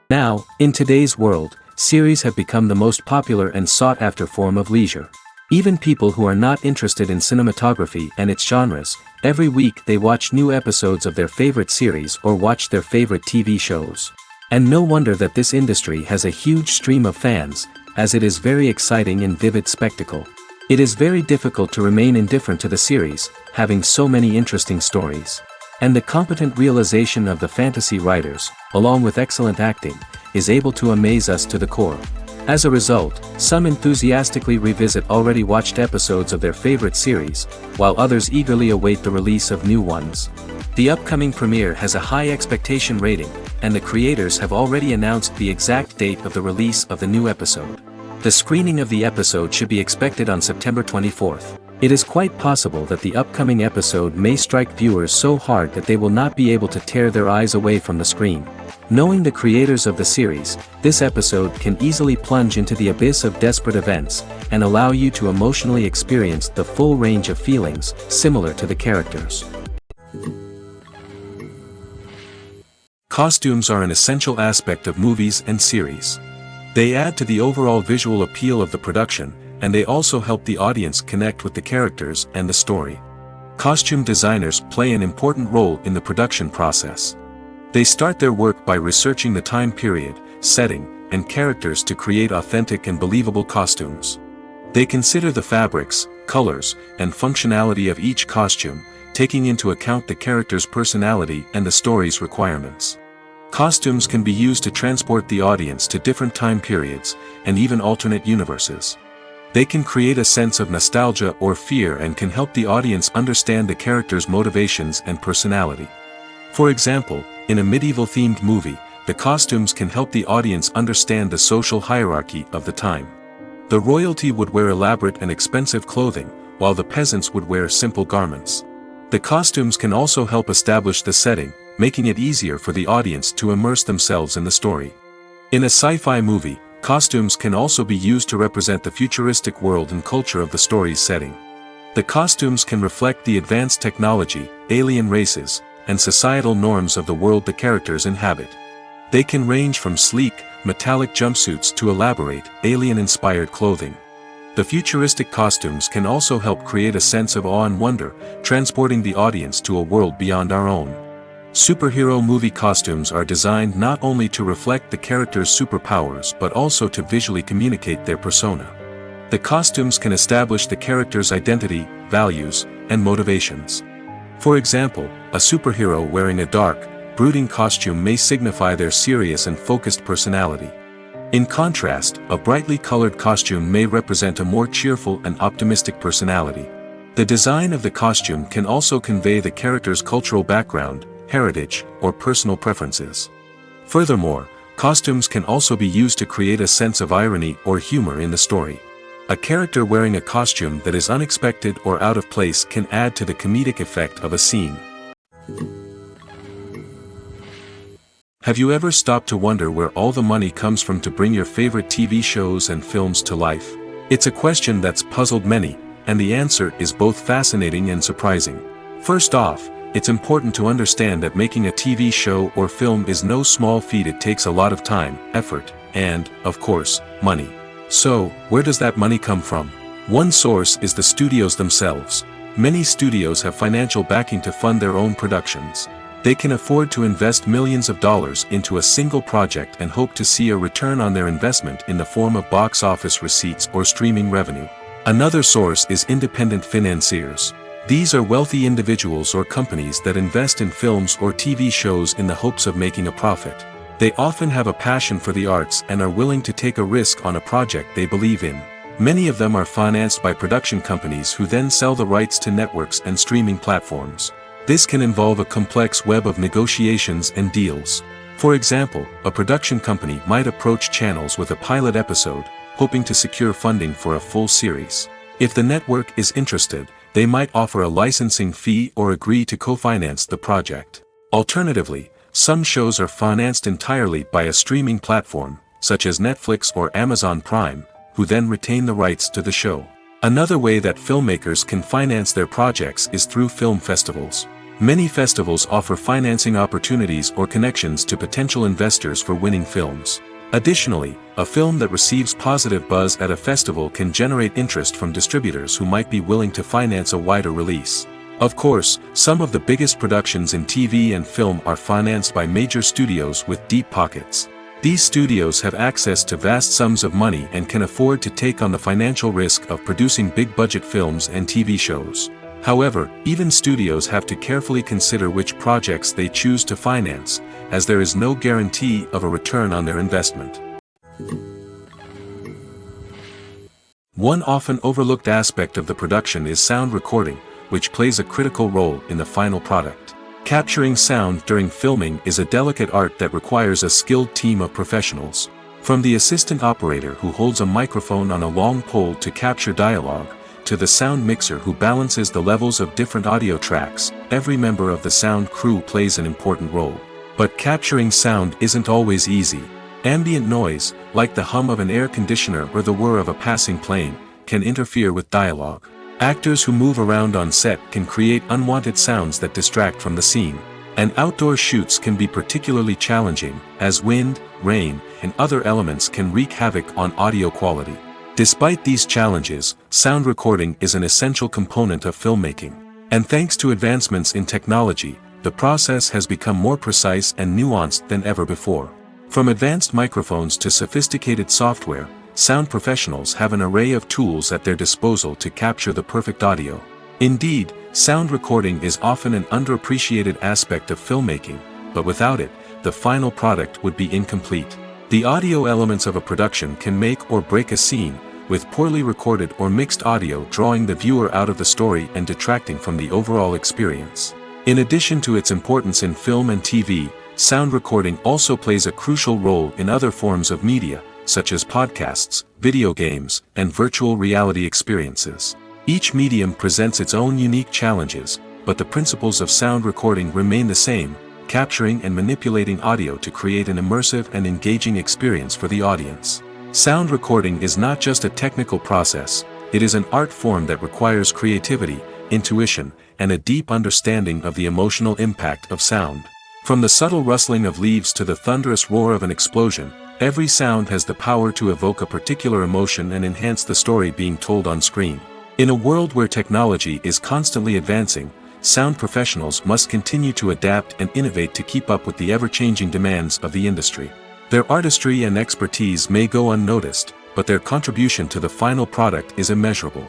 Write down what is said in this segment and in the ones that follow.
Now, in today's world, series have become the most popular and sought-after form of leisure. Even people who are not interested in cinematography and its genres, every week they watch new episodes of their favorite series or watch their favorite TV shows. And no wonder that this industry has a huge stream of fans, as it is very exciting and vivid spectacle. It is very difficult to remain indifferent to the series, having so many interesting stories. And the competent realization of the fantasy writers, along with excellent acting, is able to amaze us to the core. As a result, some enthusiastically revisit already watched episodes of their favorite series, while others eagerly await the release of new ones. The upcoming premiere has a high expectation rating, and the creators have already announced the exact date of the release of the new episode. The screening of the episode should be expected on September 24th. It is quite possible that the upcoming episode may strike viewers so hard that they will not be able to tear their eyes away from the screen. Knowing the creators of the series, this episode can easily plunge into the abyss of desperate events, and allow you to emotionally experience the full range of feelings, similar to the characters. Costumes are an essential aspect of movies and series. They add to the overall visual appeal of the production, and they also help the audience connect with the characters and the story. Costume designers play an important role in the production process. They start their work by researching the time period, setting, and characters to create authentic and believable costumes. They consider the fabrics, colors, and functionality of each costume, taking into account the character's personality and the story's requirements. Costumes can be used to transport the audience to different time periods, and even alternate universes. They can create a sense of nostalgia or fear and can help the audience understand the character's motivations and personality. For example, in a medieval-themed movie, the costumes can help the audience understand the social hierarchy of the time. The royalty would wear elaborate and expensive clothing, while the peasants would wear simple garments. The costumes can also help establish the setting, making it easier for the audience to immerse themselves in the story. In a sci-fi movie, costumes can also be used to represent the futuristic world and culture of the story's setting. The costumes can reflect the advanced technology, alien races, and societal norms of the world the characters inhabit. They can range from sleek, metallic jumpsuits to elaborate, alien-inspired clothing. The futuristic costumes can also help create a sense of awe and wonder, transporting the audience to a world beyond our own. Superhero movie costumes are designed not only to reflect the character's superpowers but also to visually communicate their persona. The costumes can establish the character's identity, values, and motivations. For example, a superhero wearing a dark, brooding costume may signify their serious and focused personality. In contrast, a brightly colored costume may represent a more cheerful and optimistic personality. The design of the costume can also convey the character's cultural background, heritage, or personal preferences. Furthermore, costumes can also be used to create a sense of irony or humor in the story. A character wearing a costume that is unexpected or out of place can add to the comedic effect of a scene. Have you ever stopped to wonder where all the money comes from to bring your favorite TV shows and films to life? It's a question that's puzzled many, and the answer is both fascinating and surprising. First off, it's important to understand that making a TV show or film is no small feat. It takes a lot of time, effort, and, of course, money. So, where does that money come from? One source is the studios themselves. Many studios have financial backing to fund their own productions. They can afford to invest millions of dollars into a single project and hope to see a return on their investment in the form of box office receipts or streaming revenue. Another source is independent financiers. These are wealthy individuals or companies that invest in films or TV shows in the hopes of making a profit. They often have a passion for the arts and are willing to take a risk on a project they believe in. Many of them are financed by production companies who then sell the rights to networks and streaming platforms. This can involve a complex web of negotiations and deals. For example, a production company might approach channels with a pilot episode, hoping to secure funding for a full series. If the network is interested, they might offer a licensing fee or agree to co-finance the project. Alternatively, some shows are financed entirely by a streaming platform, such as Netflix or Amazon Prime, who then retain the rights to the show. Another way that filmmakers can finance their projects is through film festivals. Many festivals offer financing opportunities or connections to potential investors for winning films. Additionally, a film that receives positive buzz at a festival can generate interest from distributors who might be willing to finance a wider release. Of course, some of the biggest productions in TV and film are financed by major studios with deep pockets. These studios have access to vast sums of money and can afford to take on the financial risk of producing big-budget films and TV shows. However, even studios have to carefully consider which projects they choose to finance, as there is no guarantee of a return on their investment. One often overlooked aspect of the production is sound recording, which plays a critical role in the final product. Capturing sound during filming is a delicate art that requires a skilled team of professionals. From the assistant operator who holds a microphone on a long pole to capture dialogue, to the sound mixer who balances the levels of different audio tracks, every member of the sound crew plays an important role. But capturing sound isn't always easy. Ambient noise, like the hum of an air conditioner or the whir of a passing plane, can interfere with dialogue. Actors who move around on set can create unwanted sounds that distract from the scene. And outdoor shoots can be particularly challenging, as wind, rain, and other elements can wreak havoc on audio quality. Despite these challenges, sound recording is an essential component of filmmaking. And thanks to advancements in technology, the process has become more precise and nuanced than ever before. From advanced microphones to sophisticated software, sound professionals have an array of tools at their disposal to capture the perfect audio. Indeed, sound recording is often an underappreciated aspect of filmmaking, but without it, the final product would be incomplete. The audio elements of a production can make or break a scene, with poorly recorded or mixed audio drawing the viewer out of the story and detracting from the overall experience. In addition to its importance in film and TV, sound recording also plays a crucial role in other forms of media, such as podcasts, video games, and virtual reality experiences. Each medium presents its own unique challenges, but the principles of sound recording remain the same, capturing and manipulating audio to create an immersive and engaging experience for the audience. Sound recording is not just a technical process, it is an art form that requires creativity, intuition, and a deep understanding of the emotional impact of sound. From the subtle rustling of leaves to the thunderous roar of an explosion, every sound has the power to evoke a particular emotion and enhance the story being told on screen. In a world where technology is constantly advancing, sound professionals must continue to adapt and innovate to keep up with the ever-changing demands of the industry. Their artistry and expertise may go unnoticed, but their contribution to the final product is immeasurable.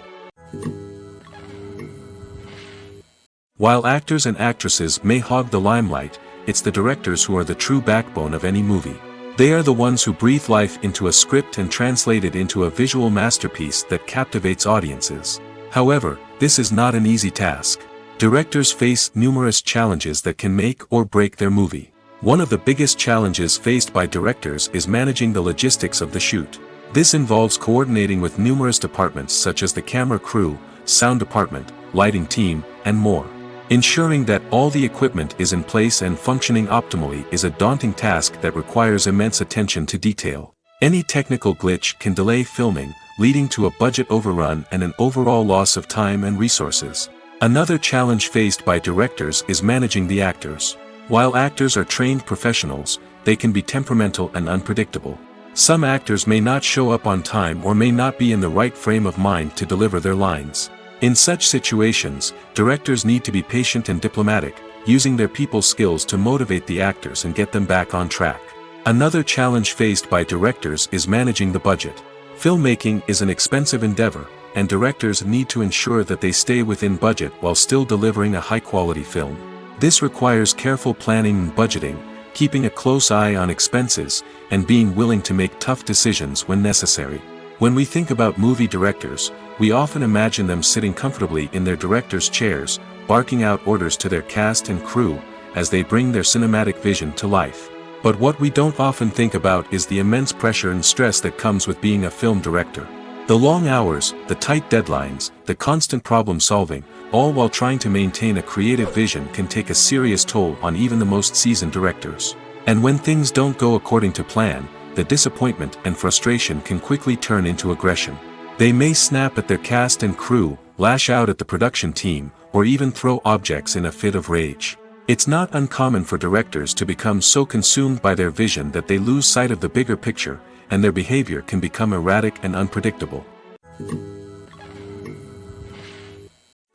While actors and actresses may hog the limelight, it's the directors who are the true backbone of any movie. They are the ones who breathe life into a script and translate it into a visual masterpiece that captivates audiences. However, this is not an easy task. Directors face numerous challenges that can make or break their movie. One of the biggest challenges faced by directors is managing the logistics of the shoot. This involves coordinating with numerous departments such as the camera crew, sound department, lighting team, and more. Ensuring that all the equipment is in place and functioning optimally is a daunting task that requires immense attention to detail. Any technical glitch can delay filming, leading to a budget overrun and an overall loss of time and resources. Another challenge faced by directors is managing the actors. While actors are trained professionals, they can be temperamental and unpredictable. Some actors may not show up on time or may not be in the right frame of mind to deliver their lines. In such situations, directors need to be patient and diplomatic, using their people skills to motivate the actors and get them back on track. Another challenge faced by directors is managing the budget. Filmmaking is an expensive endeavor, and directors need to ensure that they stay within budget while still delivering a high-quality film. This requires careful planning and budgeting, keeping a close eye on expenses, and being willing to make tough decisions when necessary. When we think about movie directors, we often imagine them sitting comfortably in their director's chairs, barking out orders to their cast and crew, as they bring their cinematic vision to life. But what we don't often think about is the immense pressure and stress that comes with being a film director. The long hours, the tight deadlines, the constant problem solving, all while trying to maintain a creative vision can take a serious toll on even the most seasoned directors. And when things don't go according to plan, the disappointment and frustration can quickly turn into aggression. They may snap at their cast and crew, lash out at the production team, or even throw objects in a fit of rage. It's not uncommon for directors to become so consumed by their vision that they lose sight of the bigger picture, and their behavior can become erratic and unpredictable.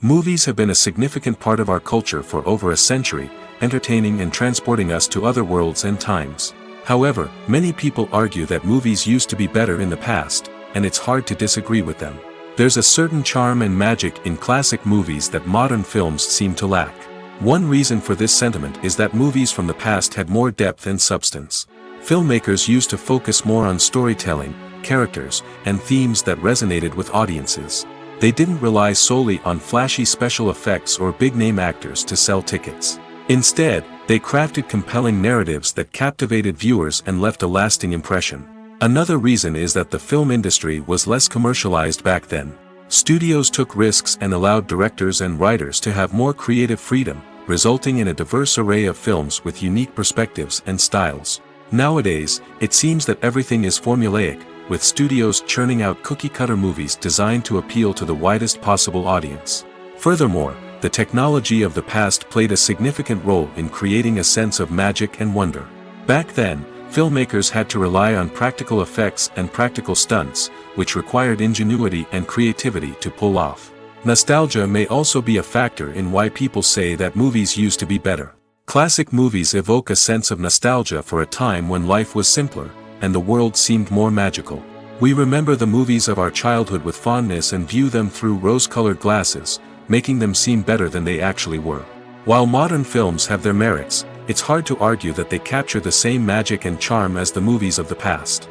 Movies have been a significant part of our culture for over a century, entertaining and transporting us to other worlds and times. However, many people argue that movies used to be better in the past, and it's hard to disagree with them. There's a certain charm and magic in classic movies that modern films seem to lack. One reason for this sentiment is that movies from the past had more depth and substance. Filmmakers used to focus more on storytelling, characters, and themes that resonated with audiences. They didn't rely solely on flashy special effects or big-name actors to sell tickets. Instead, they crafted compelling narratives that captivated viewers and left a lasting impression. Another reason is that the film industry was less commercialized back then. Studios took risks and allowed directors and writers to have more creative freedom, resulting in a diverse array of films with unique perspectives and styles. Nowadays, it seems that everything is formulaic, with studios churning out cookie-cutter movies designed to appeal to the widest possible audience. Furthermore, the technology of the past played a significant role in creating a sense of magic and wonder. Back then, filmmakers had to rely on practical effects and practical stunts, which required ingenuity and creativity to pull off. Nostalgia may also be a factor in why people say that movies used to be better. Classic movies evoke a sense of nostalgia for a time when life was simpler, and the world seemed more magical. We remember the movies of our childhood with fondness and view them through rose-colored glasses, making them seem better than they actually were. While modern films have their merits, it's hard to argue that they capture the same magic and charm as the movies of the past.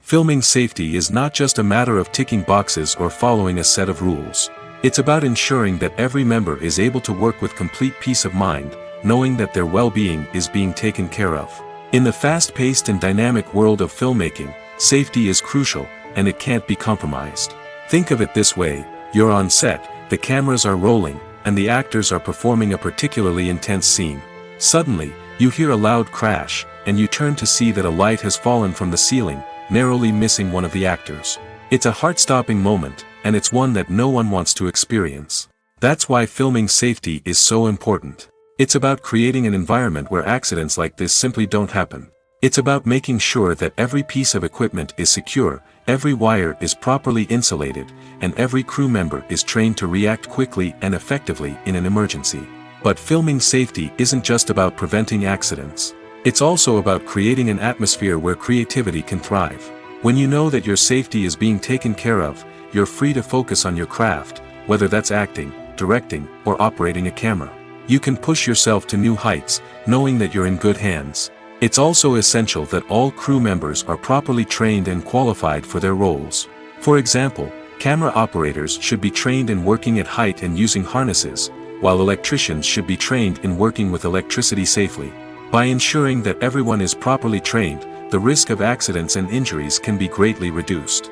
Filming safety is not just a matter of ticking boxes or following a set of rules. It's about ensuring that every member is able to work with complete peace of mind, knowing that their well-being is being taken care of. In the fast-paced and dynamic world of filmmaking, safety is crucial, and it can't be compromised. Think of it this way: you're on set, the cameras are rolling, and the actors are performing a particularly intense scene. Suddenly, you hear a loud crash, and you turn to see that a light has fallen from the ceiling, narrowly missing one of the actors. It's a heart-stopping moment, and it's one that no one wants to experience. That's why filming safety is so important. It's about creating an environment where accidents like this simply don't happen. It's about making sure that every piece of equipment is secure, every wire is properly insulated, and every crew member is trained to react quickly and effectively in an emergency. But filming safety isn't just about preventing accidents. It's also about creating an atmosphere where creativity can thrive. When you know that your safety is being taken care of, you're free to focus on your craft, whether that's acting, directing, or operating a camera. You can push yourself to new heights, knowing that you're in good hands. It's also essential that all crew members are properly trained and qualified for their roles. For example, camera operators should be trained in working at height and using harnesses, while electricians should be trained in working with electricity safely. By ensuring that everyone is properly trained, the risk of accidents and injuries can be greatly reduced.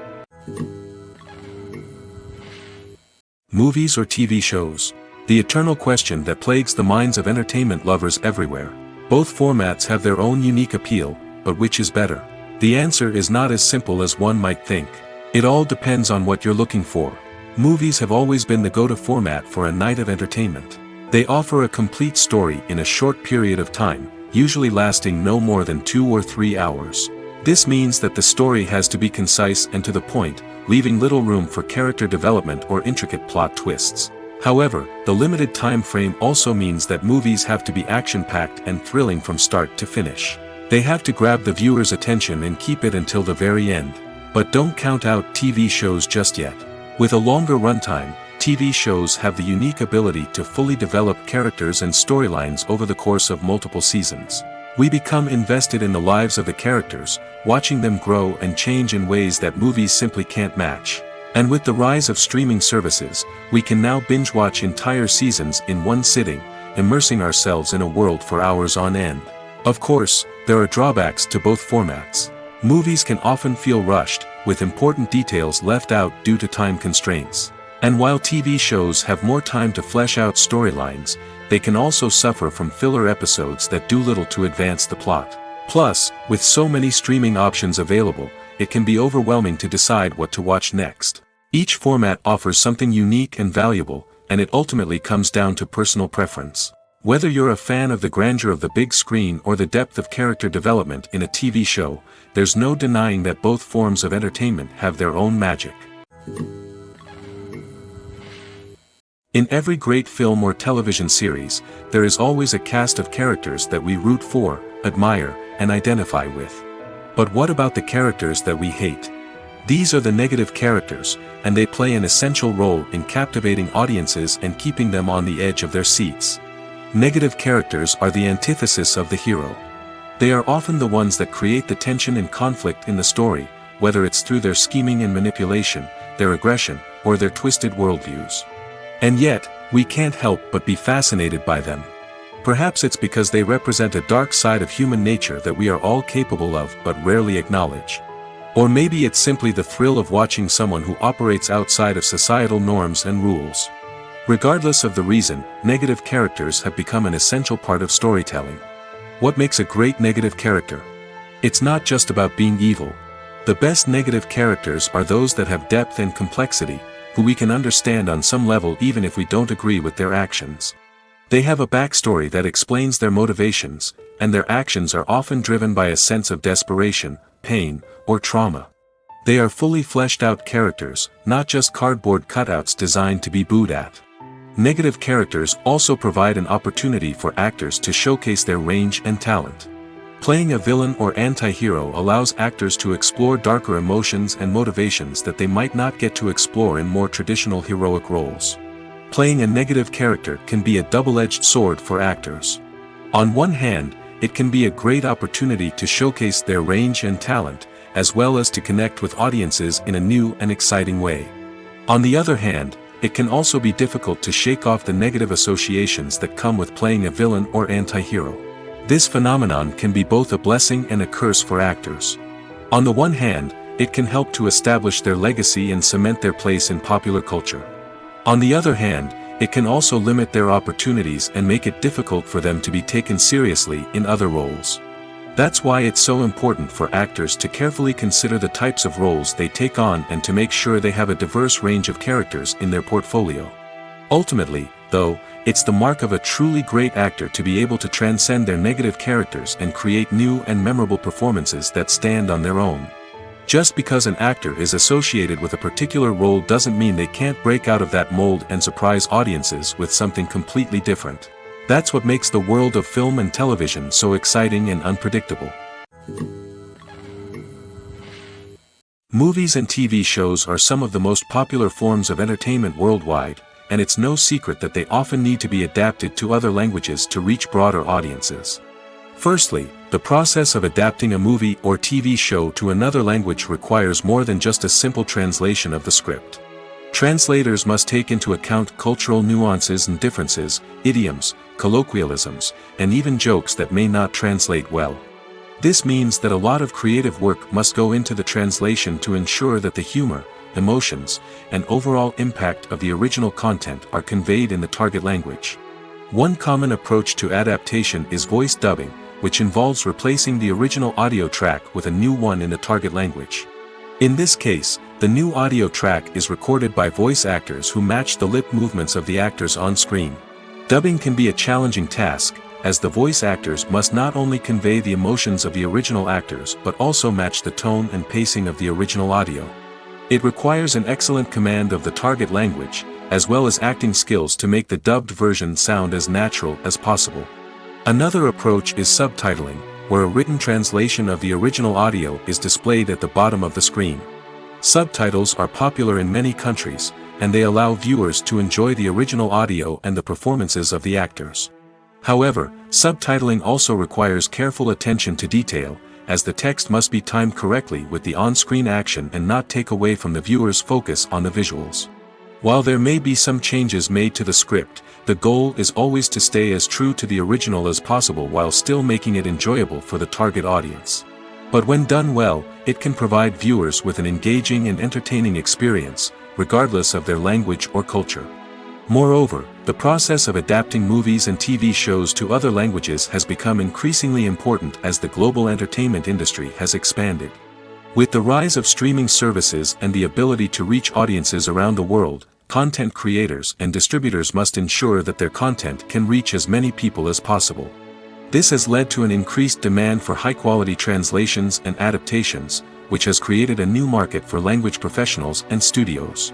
Movies or TV shows? The eternal question that plagues the minds of entertainment lovers everywhere. Both formats have their own unique appeal, but which is better? The answer is not as simple as one might think. It all depends on what you're looking for. Movies have always been the go-to format for a night of entertainment. They offer a complete story in a short period of time, usually lasting no more than 2 or 3 hours. This means that the story has to be concise and to the point, leaving little room for character development or intricate plot twists. However, the limited time frame also means that movies have to be action-packed and thrilling from start to finish. They have to grab the viewer's attention and keep it until the very end. But don't count out TV shows just yet. With a longer runtime, TV shows have the unique ability to fully develop characters and storylines over the course of multiple seasons. We become invested in the lives of the characters, watching them grow and change in ways that movies simply can't match. And with the rise of streaming services, we can now binge-watch entire seasons in one sitting, immersing ourselves in a world for hours on end. Of course, there are drawbacks to both formats. Movies can often feel rushed, with important details left out due to time constraints. And while TV shows have more time to flesh out storylines, they can also suffer from filler episodes that do little to advance the plot. Plus, with so many streaming options available, it can be overwhelming to decide what to watch next. Each format offers something unique and valuable, and it ultimately comes down to personal preference. Whether you're a fan of the grandeur of the big screen or the depth of character development in a TV show, there's no denying that both forms of entertainment have their own magic. In every great film or television series, there is always a cast of characters that we root for, admire, and identify with. But what about the characters that we hate? These are the negative characters, and they play an essential role in captivating audiences and keeping them on the edge of their seats. Negative characters are the antithesis of the hero. They are often the ones that create the tension and conflict in the story, whether it's through their scheming and manipulation, their aggression, or their twisted worldviews. And yet, we can't help but be fascinated by them. Perhaps it's because they represent a dark side of human nature that we are all capable of but rarely acknowledge. Or maybe it's simply the thrill of watching someone who operates outside of societal norms and rules. Regardless of the reason, negative characters have become an essential part of storytelling. What makes a great negative character? It's not just about being evil. The best negative characters are those that have depth and complexity, who we can understand on some level even if we don't agree with their actions. They have a backstory that explains their motivations, and their actions are often driven by a sense of desperation, pain, or trauma. They are fully fleshed out characters, not just cardboard cutouts designed to be booed at. Negative characters also provide an opportunity for actors to showcase their range and talent. Playing a villain or anti-hero allows actors to explore darker emotions and motivations that they might not get to explore in more traditional heroic roles. Playing a negative character can be a double-edged sword for actors. On one hand, it can be a great opportunity to showcase their range and talent, as well as to connect with audiences in a new and exciting way. On the other hand, it can also be difficult to shake off the negative associations that come with playing a villain or anti-hero. This phenomenon can be both a blessing and a curse for actors. On the one hand, it can help to establish their legacy and cement their place in popular culture. On the other hand, it can also limit their opportunities and make it difficult for them to be taken seriously in other roles. That's why it's so important for actors to carefully consider the types of roles they take on and to make sure they have a diverse range of characters in their portfolio. Ultimately, though, it's the mark of a truly great actor to be able to transcend their negative characters and create new and memorable performances that stand on their own. Just because an actor is associated with a particular role doesn't mean they can't break out of that mold and surprise audiences with something completely different. That's what makes the world of film and television so exciting and unpredictable. Movies and TV shows are some of the most popular forms of entertainment worldwide, and it's no secret that they often need to be adapted to other languages to reach broader audiences. Firstly, the process of adapting a movie or TV show to another language requires more than just a simple translation of the script. Translators must take into account cultural nuances and differences, idioms, colloquialisms, and even jokes that may not translate well. This means that a lot of creative work must go into the translation to ensure that the humor, emotions, and overall impact of the original content are conveyed in the target language. One common approach to adaptation is voice dubbing, which involves replacing the original audio track with a new one in the target language. In this case, the new audio track is recorded by voice actors who match the lip movements of the actors on screen. Dubbing can be a challenging task, as the voice actors must not only convey the emotions of the original actors but also match the tone and pacing of the original audio. It requires an excellent command of the target language, as well as acting skills to make the dubbed version sound as natural as possible. Another approach is subtitling, where a written translation of the original audio is displayed at the bottom of the screen. Subtitles are popular in many countries, and they allow viewers to enjoy the original audio and the performances of the actors. However, subtitling also requires careful attention to detail, as the text must be timed correctly with the on-screen action and not take away from the viewer's focus on the visuals. While there may be some changes made to the script, the goal is always to stay as true to the original as possible while still making it enjoyable for the target audience. But when done well, it can provide viewers with an engaging and entertaining experience, regardless of their language or culture. Moreover, the process of adapting movies and TV shows to other languages has become increasingly important as the global entertainment industry has expanded. With the rise of streaming services and the ability to reach audiences around the world, content creators and distributors must ensure that their content can reach as many people as possible. This has led to an increased demand for high-quality translations and adaptations, which has created a new market for language professionals and studios.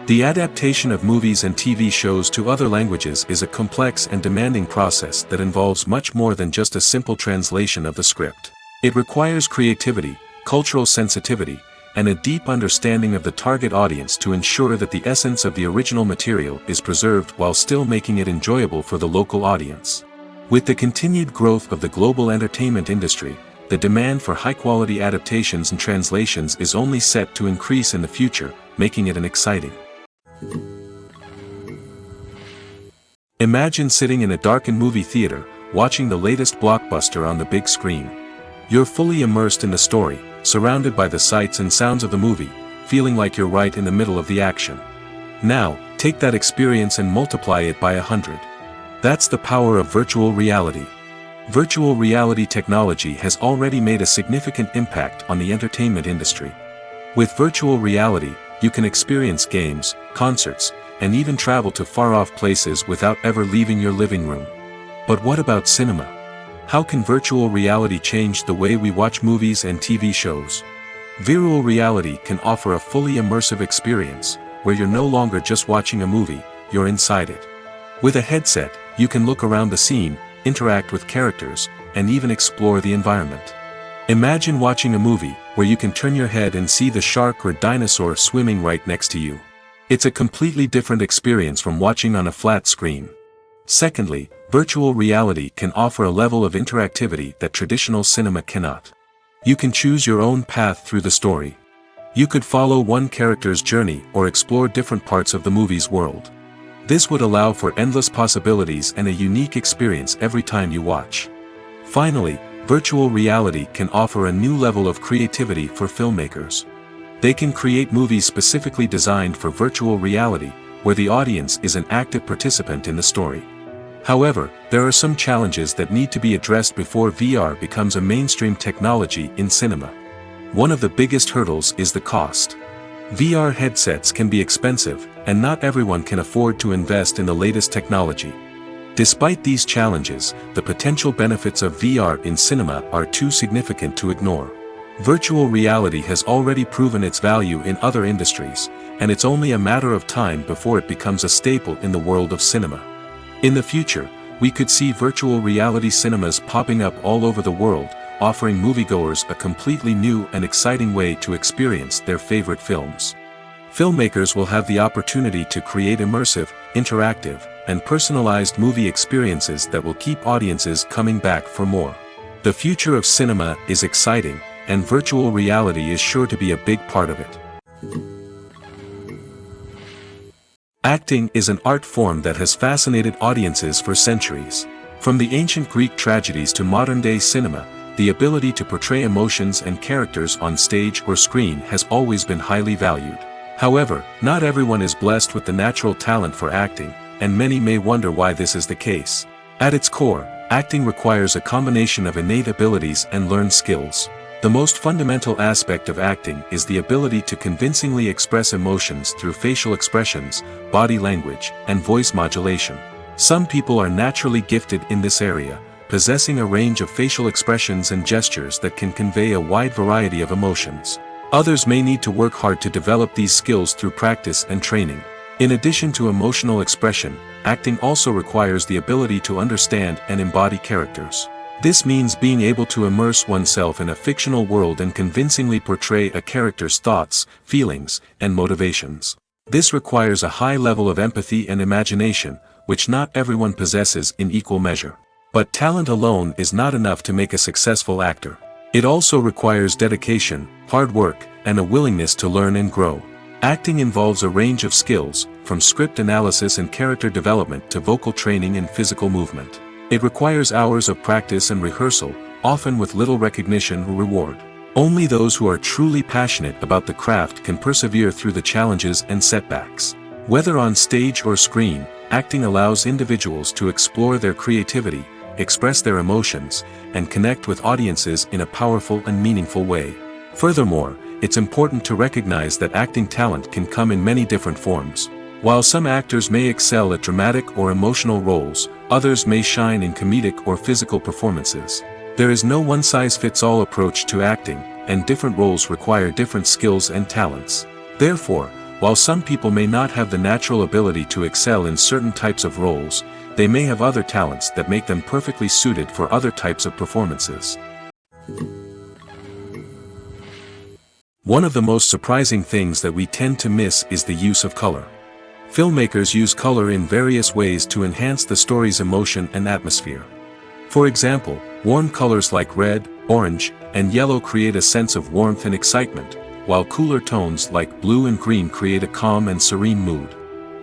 The adaptation of movies and TV shows to other languages is a complex and demanding process that involves much more than just a simple translation of the script. It requires creativity, cultural sensitivity, and a deep understanding of the target audience to ensure that the essence of the original material is preserved while still making it enjoyable for the local audience. With the continued growth of the global entertainment industry, the demand for high-quality adaptations and translations is only set to increase in the future, making it an exciting. Imagine sitting in a darkened movie theater, watching the latest blockbuster on the big screen. You're fully immersed in the story, surrounded by the sights and sounds of the movie, feeling like you're right in the middle of the action. Now, take that experience and multiply it by 100. That's the power of virtual reality. Virtual reality technology has already made a significant impact on the entertainment industry. With virtual reality, you can experience games, concerts, and even travel to far-off places without ever leaving your living room. But what about cinema? How can virtual reality change the way we watch movies and TV shows? Virtual reality can offer a fully immersive experience, where you're no longer just watching a movie, you're inside it. With a headset, you can look around the scene, interact with characters, and even explore the environment. Imagine watching a movie where you can turn your head and see the shark or dinosaur swimming right next to you. It's a completely different experience from watching on a flat screen. Secondly, virtual reality can offer a level of interactivity that traditional cinema cannot. You can choose your own path through the story. You could follow one character's journey or explore different parts of the movie's world. This would allow for endless possibilities and a unique experience every time you watch. Finally, virtual reality can offer a new level of creativity for filmmakers. They can create movies specifically designed for virtual reality, where the audience is an active participant in the story. However, there are some challenges that need to be addressed before VR becomes a mainstream technology in cinema. One of the biggest hurdles is the cost. VR headsets can be expensive, and not everyone can afford to invest in the latest technology. Despite these challenges, the potential benefits of VR in cinema are too significant to ignore. Virtual reality has already proven its value in other industries, and it's only a matter of time before it becomes a staple in the world of cinema. In the future, we could see virtual reality cinemas popping up all over the world, offering moviegoers a completely new and exciting way to experience their favorite films. Filmmakers will have the opportunity to create immersive, interactive, and personalized movie experiences that will keep audiences coming back for more. The future of cinema is exciting, and virtual reality is sure to be a big part of it. Acting is an art form that has fascinated audiences for centuries. From the ancient Greek tragedies to modern-day cinema, the ability to portray emotions and characters on stage or screen has always been highly valued. However, not everyone is blessed with the natural talent for acting, and many may wonder why this is the case. At its core, acting requires a combination of innate abilities and learned skills. The most fundamental aspect of acting is the ability to convincingly express emotions through facial expressions, body language, and voice modulation. Some people are naturally gifted in this area, possessing a range of facial expressions and gestures that can convey a wide variety of emotions. Others may need to work hard to develop these skills through practice and training. In addition to emotional expression, acting also requires the ability to understand and embody characters. This means being able to immerse oneself in a fictional world and convincingly portray a character's thoughts, feelings, and motivations. This requires a high level of empathy and imagination, which not everyone possesses in equal measure. But talent alone is not enough to make a successful actor. It also requires dedication, hard work, and a willingness to learn and grow. Acting involves a range of skills, from script analysis and character development to vocal training and physical movement. It requires hours of practice and rehearsal, often with little recognition or reward. Only those who are truly passionate about the craft can persevere through the challenges and setbacks. Whether on stage or screen, acting allows individuals to explore their creativity, express their emotions, and connect with audiences in a powerful and meaningful way. Furthermore, it's important to recognize that acting talent can come in many different forms. While some actors may excel at dramatic or emotional roles, others may shine in comedic or physical performances. There is no one-size-fits-all approach to acting, and different roles require different skills and talents. Therefore, while some people may not have the natural ability to excel in certain types of roles, they may have other talents that make them perfectly suited for other types of performances. One of the most surprising things that we tend to miss is the use of color. Filmmakers use color in various ways to enhance the story's emotion and atmosphere. For example, warm colors like red, orange, and yellow create a sense of warmth and excitement, while cooler tones like blue and green create a calm and serene mood.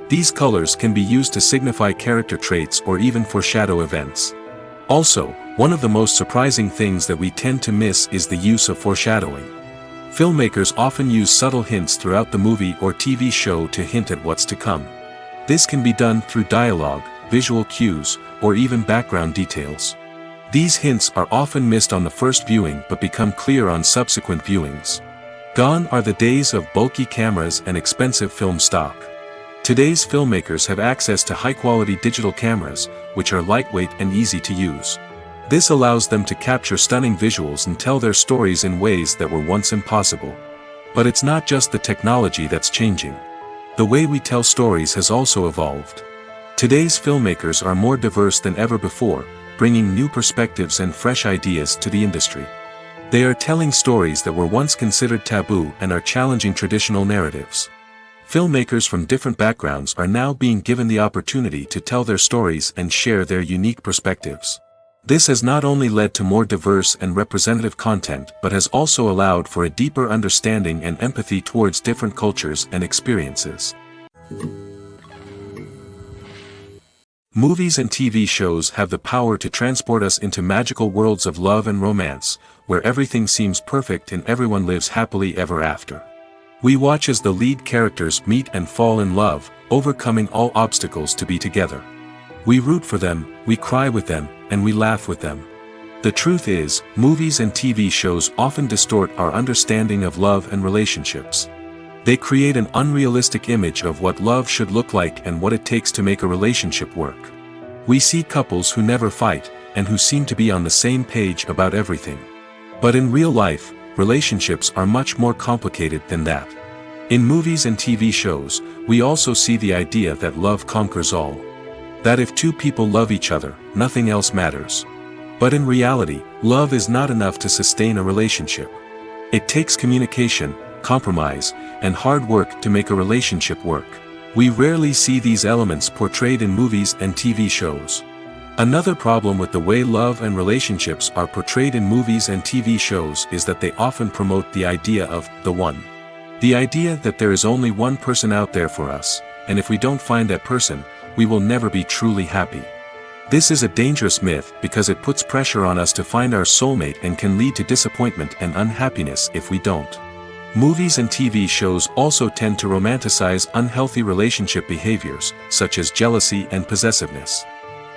These colors can be used to signify character traits or even foreshadow events. Also, one of the most surprising things that we tend to miss is the use of foreshadowing. Filmmakers often use subtle hints throughout the movie or TV show to hint at what's to come. This can be done through dialogue, visual cues, or even background details. These hints are often missed on the first viewing but become clear on subsequent viewings. Gone are the days of bulky cameras and expensive film stock. Today's filmmakers have access to high-quality digital cameras, which are lightweight and easy to use. This allows them to capture stunning visuals and tell their stories in ways that were once impossible. But it's not just the technology that's changing. The way we tell stories has also evolved. Today's filmmakers are more diverse than ever before, bringing new perspectives and fresh ideas to the industry. They are telling stories that were once considered taboo and are challenging traditional narratives. Filmmakers from different backgrounds are now being given the opportunity to tell their stories and share their unique perspectives. This has not only led to more diverse and representative content but has also allowed for a deeper understanding and empathy towards different cultures and experiences. Movies and TV shows have the power to transport us into magical worlds of love and romance, where everything seems perfect and everyone lives happily ever after. We watch as the lead characters meet and fall in love, overcoming all obstacles to be together. We root for them, we cry with them, and we laugh with them. The truth is, movies and TV shows often distort our understanding of love and relationships. They create an unrealistic image of what love should look like and what it takes to make a relationship work. We see couples who never fight, and who seem to be on the same page about everything. But in real life, relationships are much more complicated than that. In movies and TV shows, we also see the idea that love conquers all. That if two people love each other, nothing else matters. But in reality, love is not enough to sustain a relationship. It takes communication, compromise, and hard work to make a relationship work. We rarely see these elements portrayed in movies and TV shows. Another problem with the way love and relationships are portrayed in movies and TV shows is that they often promote the idea of the one. The idea that there is only one person out there for us, and if we don't find that person, we will never be truly happy. This is a dangerous myth because it puts pressure on us to find our soulmate and can lead to disappointment and unhappiness if we don't. Movies and TV shows also tend to romanticize unhealthy relationship behaviors, such as jealousy and possessiveness.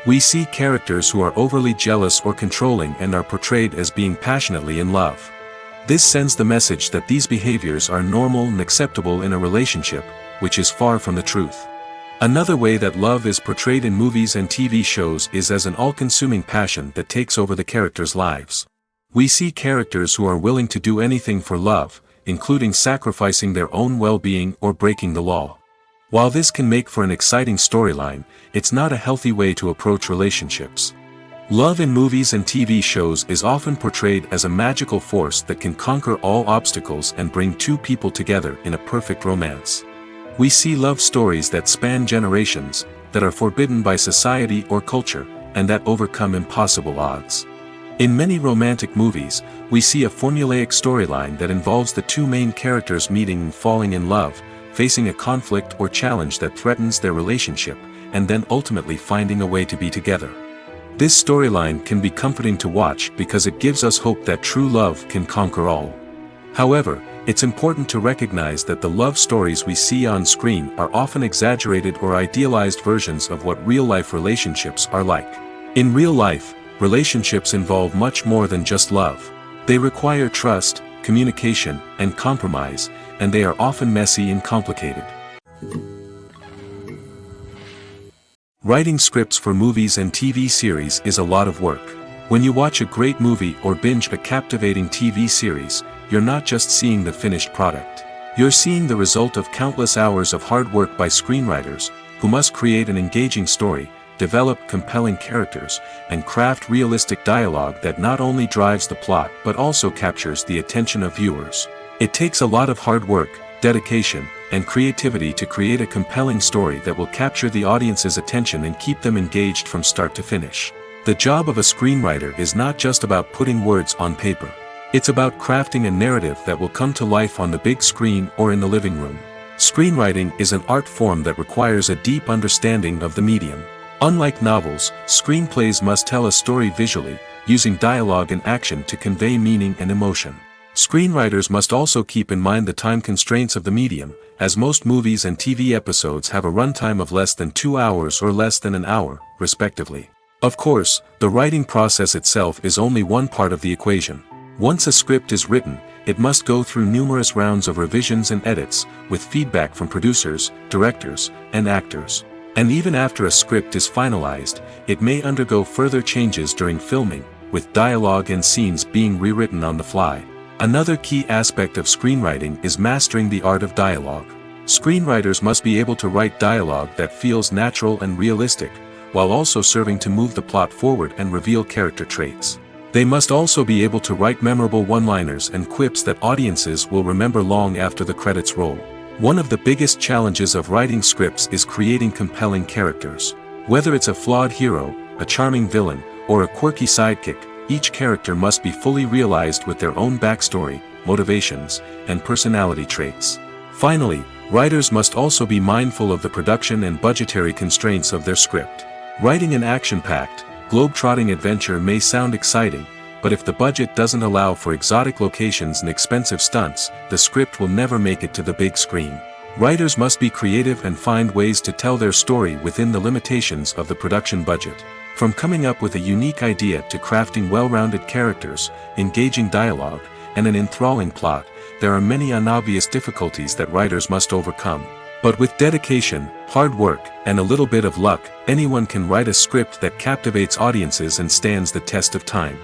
We see characters who are overly jealous or controlling and are portrayed as being passionately in love. This sends the message that these behaviors are normal and acceptable in a relationship, which is far from the truth. Another way that love is portrayed in movies and TV shows is as an all-consuming passion that takes over the characters' lives. We see characters who are willing to do anything for love, including sacrificing their own well-being or breaking the law. While this can make for an exciting storyline, it's not a healthy way to approach relationships. Love in movies and TV shows is often portrayed as a magical force that can conquer all obstacles and bring two people together in a perfect romance. We see love stories that span generations, that are forbidden by society or culture, and that overcome impossible odds. In many romantic movies, we see a formulaic storyline that involves the two main characters meeting and falling in love, facing a conflict or challenge that threatens their relationship, and then ultimately finding a way to be together. This storyline can be comforting to watch because it gives us hope that true love can conquer all. However, it's important to recognize that the love stories we see on screen are often exaggerated or idealized versions of what real-life relationships are like. In real life, relationships involve much more than just love. They require trust, communication, and compromise, and they are often messy and complicated. Writing scripts for movies and TV series is a lot of work. When you watch a great movie or binge a captivating TV series, you're not just seeing the finished product. You're seeing the result of countless hours of hard work by screenwriters, who must create an engaging story, develop compelling characters, and craft realistic dialogue that not only drives the plot but also captures the attention of viewers. It takes a lot of hard work, dedication, and creativity to create a compelling story that will capture the audience's attention and keep them engaged from start to finish. The job of a screenwriter is not just about putting words on paper. It's about crafting a narrative that will come to life on the big screen or in the living room. Screenwriting is an art form that requires a deep understanding of the medium. Unlike novels, screenplays must tell a story visually, using dialogue and action to convey meaning and emotion. Screenwriters must also keep in mind the time constraints of the medium, as most movies and TV episodes have a runtime of less than 2 hours or less than an hour, respectively. Of course, the writing process itself is only one part of the equation. Once a script is written, it must go through numerous rounds of revisions and edits, with feedback from producers, directors, and actors. And even after a script is finalized, it may undergo further changes during filming, with dialogue and scenes being rewritten on the fly. Another key aspect of screenwriting is mastering the art of dialogue. Screenwriters must be able to write dialogue that feels natural and realistic, while also serving to move the plot forward and reveal character traits. They must also be able to write memorable one-liners and quips that audiences will remember long after the credits roll. One of the biggest challenges of writing scripts is creating compelling characters. Whether it's a flawed hero, a charming villain, or a quirky sidekick, each character must be fully realized with their own backstory, motivations, and personality traits. Finally, writers must also be mindful of the production and budgetary constraints of their script. Writing an action-packed, globe-trotting adventure may sound exciting, but if the budget doesn't allow for exotic locations and expensive stunts, the script will never make it to the big screen. Writers must be creative and find ways to tell their story within the limitations of the production budget. From coming up with a unique idea to crafting well-rounded characters, engaging dialogue, and an enthralling plot, there are many unobvious difficulties that writers must overcome. But with dedication, hard work, and a little bit of luck, anyone can write a script that captivates audiences and stands the test of time.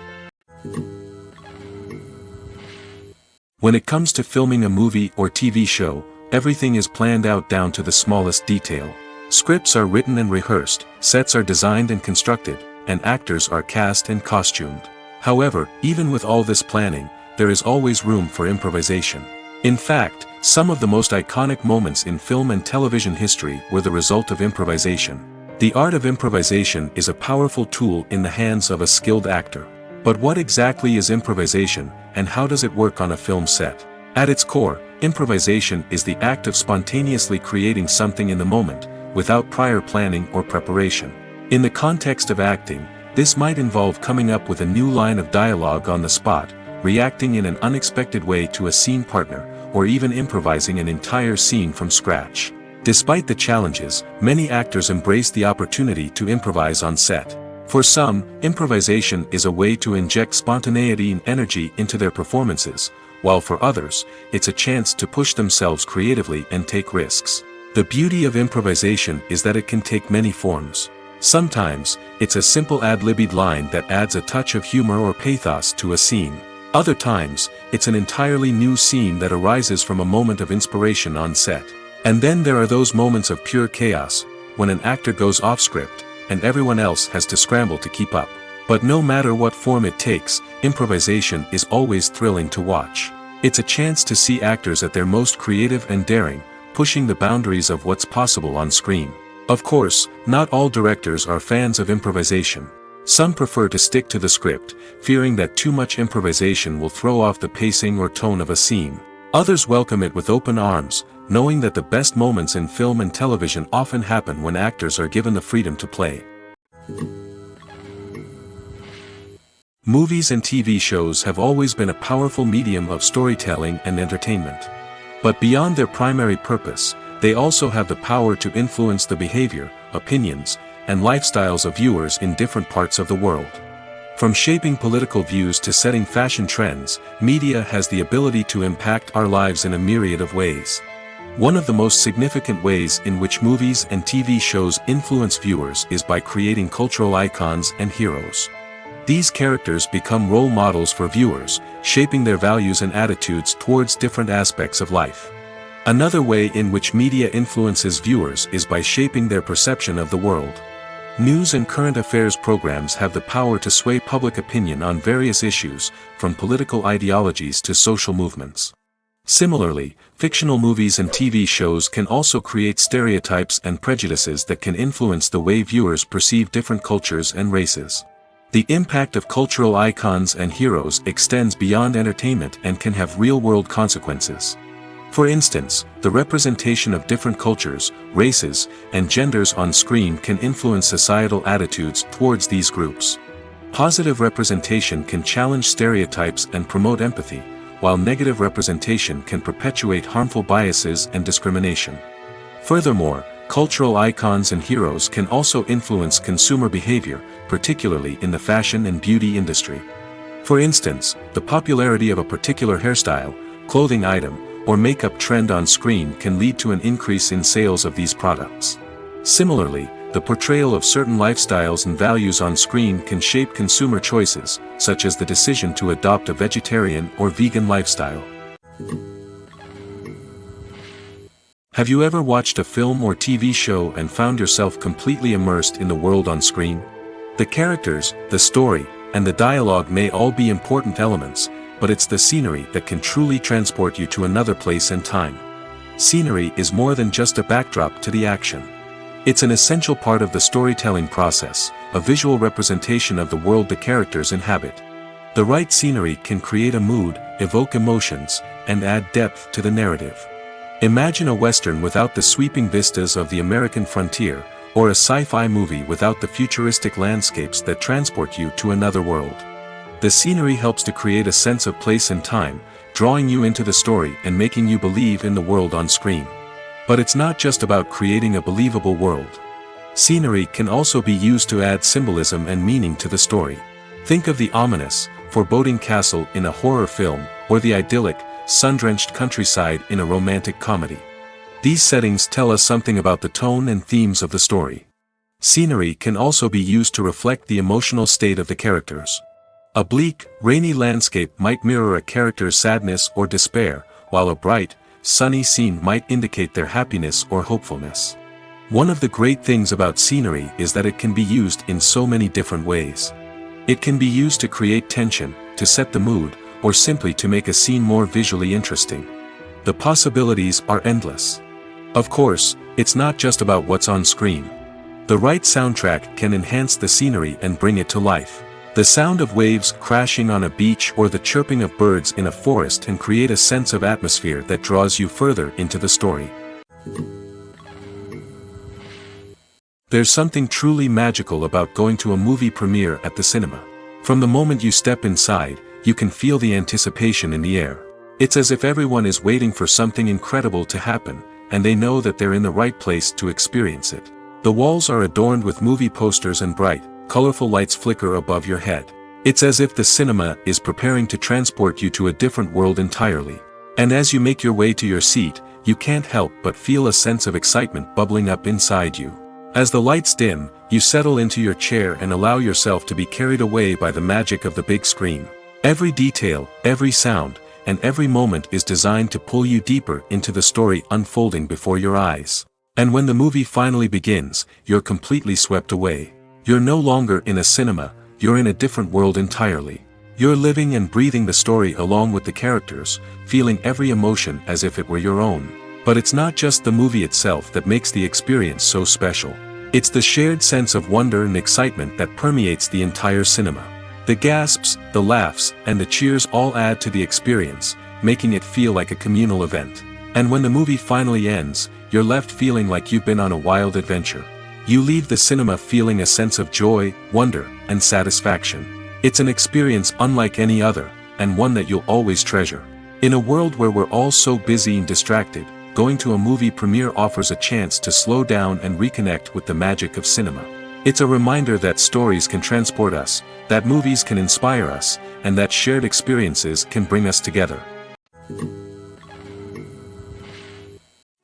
When it comes to filming a movie or TV show, everything is planned out down to the smallest detail. Scripts are written and rehearsed, sets are designed and constructed, and actors are cast and costumed. However, even with all this planning, there is always room for improvisation. In fact, some of the most iconic moments in film and television history were the result of improvisation. The art of improvisation is a powerful tool in the hands of a skilled actor. But what exactly is improvisation, and how does it work on a film set? At its core, improvisation is the act of spontaneously creating something in the moment, without prior planning or preparation. In the context of acting, this might involve coming up with a new line of dialogue on the spot, reacting in an unexpected way to a scene partner, or even improvising an entire scene from scratch. Despite the challenges, many actors embrace the opportunity to improvise on set. For some, improvisation is a way to inject spontaneity and energy into their performances, while for others, it's a chance to push themselves creatively and take risks. The beauty of improvisation is that it can take many forms. Sometimes, it's a simple ad-libbed line that adds a touch of humor or pathos to a scene. Other times, it's an entirely new scene that arises from a moment of inspiration on set. And then there are those moments of pure chaos, when an actor goes off script, and everyone else has to scramble to keep up. But no matter what form it takes, improvisation is always thrilling to watch. It's a chance to see actors at their most creative and daring, pushing the boundaries of what's possible on screen. Of course, not all directors are fans of improvisation. Some prefer to stick to the script, fearing that too much improvisation will throw off the pacing or tone of a scene. Others welcome it with open arms, knowing that the best moments in film and television often happen when actors are given the freedom to play. Movies and TV shows have always been a powerful medium of storytelling and entertainment. But beyond their primary purpose, they also have the power to influence the behavior, opinions, and lifestyles of viewers in different parts of the world. From shaping political views to setting fashion trends, media has the ability to impact our lives in a myriad of ways. One of the most significant ways in which movies and TV shows influence viewers is by creating cultural icons and heroes. These characters become role models for viewers, shaping their values and attitudes towards different aspects of life. Another way in which media influences viewers is by shaping their perception of the world. News and current affairs programs have the power to sway public opinion on various issues, from political ideologies to social movements. Similarly, fictional movies and TV shows can also create stereotypes and prejudices that can influence the way viewers perceive different cultures and races. The impact of cultural icons and heroes extends beyond entertainment and can have real-world consequences. For instance, the representation of different cultures, races, and genders on screen can influence societal attitudes towards these groups. Positive representation can challenge stereotypes and promote empathy, while negative representation can perpetuate harmful biases and discrimination. Furthermore, cultural icons and heroes can also influence consumer behavior, particularly in the fashion and beauty industry. For instance, the popularity of a particular hairstyle, clothing item, or makeup trend on screen can lead to an increase in sales of these products. Similarly, the portrayal of certain lifestyles and values on screen can shape consumer choices, such as the decision to adopt a vegetarian or vegan lifestyle. Have you ever watched a film or TV show and found yourself completely immersed in the world on screen? The characters, the story, and the dialogue may all be important elements, but it's the scenery that can truly transport you to another place and time. Scenery is more than just a backdrop to the action. It's an essential part of the storytelling process, a visual representation of the world the characters inhabit. The right scenery can create a mood, evoke emotions, and add depth to the narrative. Imagine a Western without the sweeping vistas of the American frontier, or a sci-fi movie without the futuristic landscapes that transport you to another world. The scenery helps to create a sense of place and time, drawing you into the story and making you believe in the world on screen. But it's not just about creating a believable world. Scenery can also be used to add symbolism and meaning to the story. Think of the ominous, foreboding castle in a horror film, or the idyllic, sun-drenched countryside in a romantic comedy. These settings tell us something about the tone and themes of the story. Scenery can also be used to reflect the emotional state of the characters. A bleak, rainy landscape might mirror a character's sadness or despair, while a bright, sunny scene might indicate their happiness or hopefulness. One of the great things about scenery is that it can be used in so many different ways. It can be used to create tension, to set the mood, or simply to make a scene more visually interesting. The possibilities are endless. Of course, it's not just about what's on screen. The right soundtrack can enhance the scenery and bring it to life. The sound of waves crashing on a beach or the chirping of birds in a forest can create a sense of atmosphere that draws you further into the story. There's something truly magical about going to a movie premiere at the cinema. From the moment you step inside, you can feel the anticipation in the air. It's as if everyone is waiting for something incredible to happen, and they know that they're in the right place to experience it. The walls are adorned with movie posters and bright, colorful lights flicker above your head. It's as if the cinema is preparing to transport you to a different world entirely. And as you make your way to your seat, you can't help but feel a sense of excitement bubbling up inside you. As the lights dim, you settle into your chair and allow yourself to be carried away by the magic of the big screen. Every detail, every sound, and every moment is designed to pull you deeper into the story unfolding before your eyes. And when the movie finally begins, you're completely swept away. You're no longer in a cinema, you're in a different world entirely. You're living and breathing the story along with the characters, feeling every emotion as if it were your own. But it's not just the movie itself that makes the experience so special. It's the shared sense of wonder and excitement that permeates the entire cinema. The gasps, the laughs, and the cheers all add to the experience, making it feel like a communal event. And when the movie finally ends, you're left feeling like you've been on a wild adventure. You leave the cinema feeling a sense of joy, wonder, and satisfaction. It's an experience unlike any other, and one that you'll always treasure. In a world where we're all so busy and distracted, going to a movie premiere offers a chance to slow down and reconnect with the magic of cinema. It's a reminder that stories can transport us, that movies can inspire us, and that shared experiences can bring us together.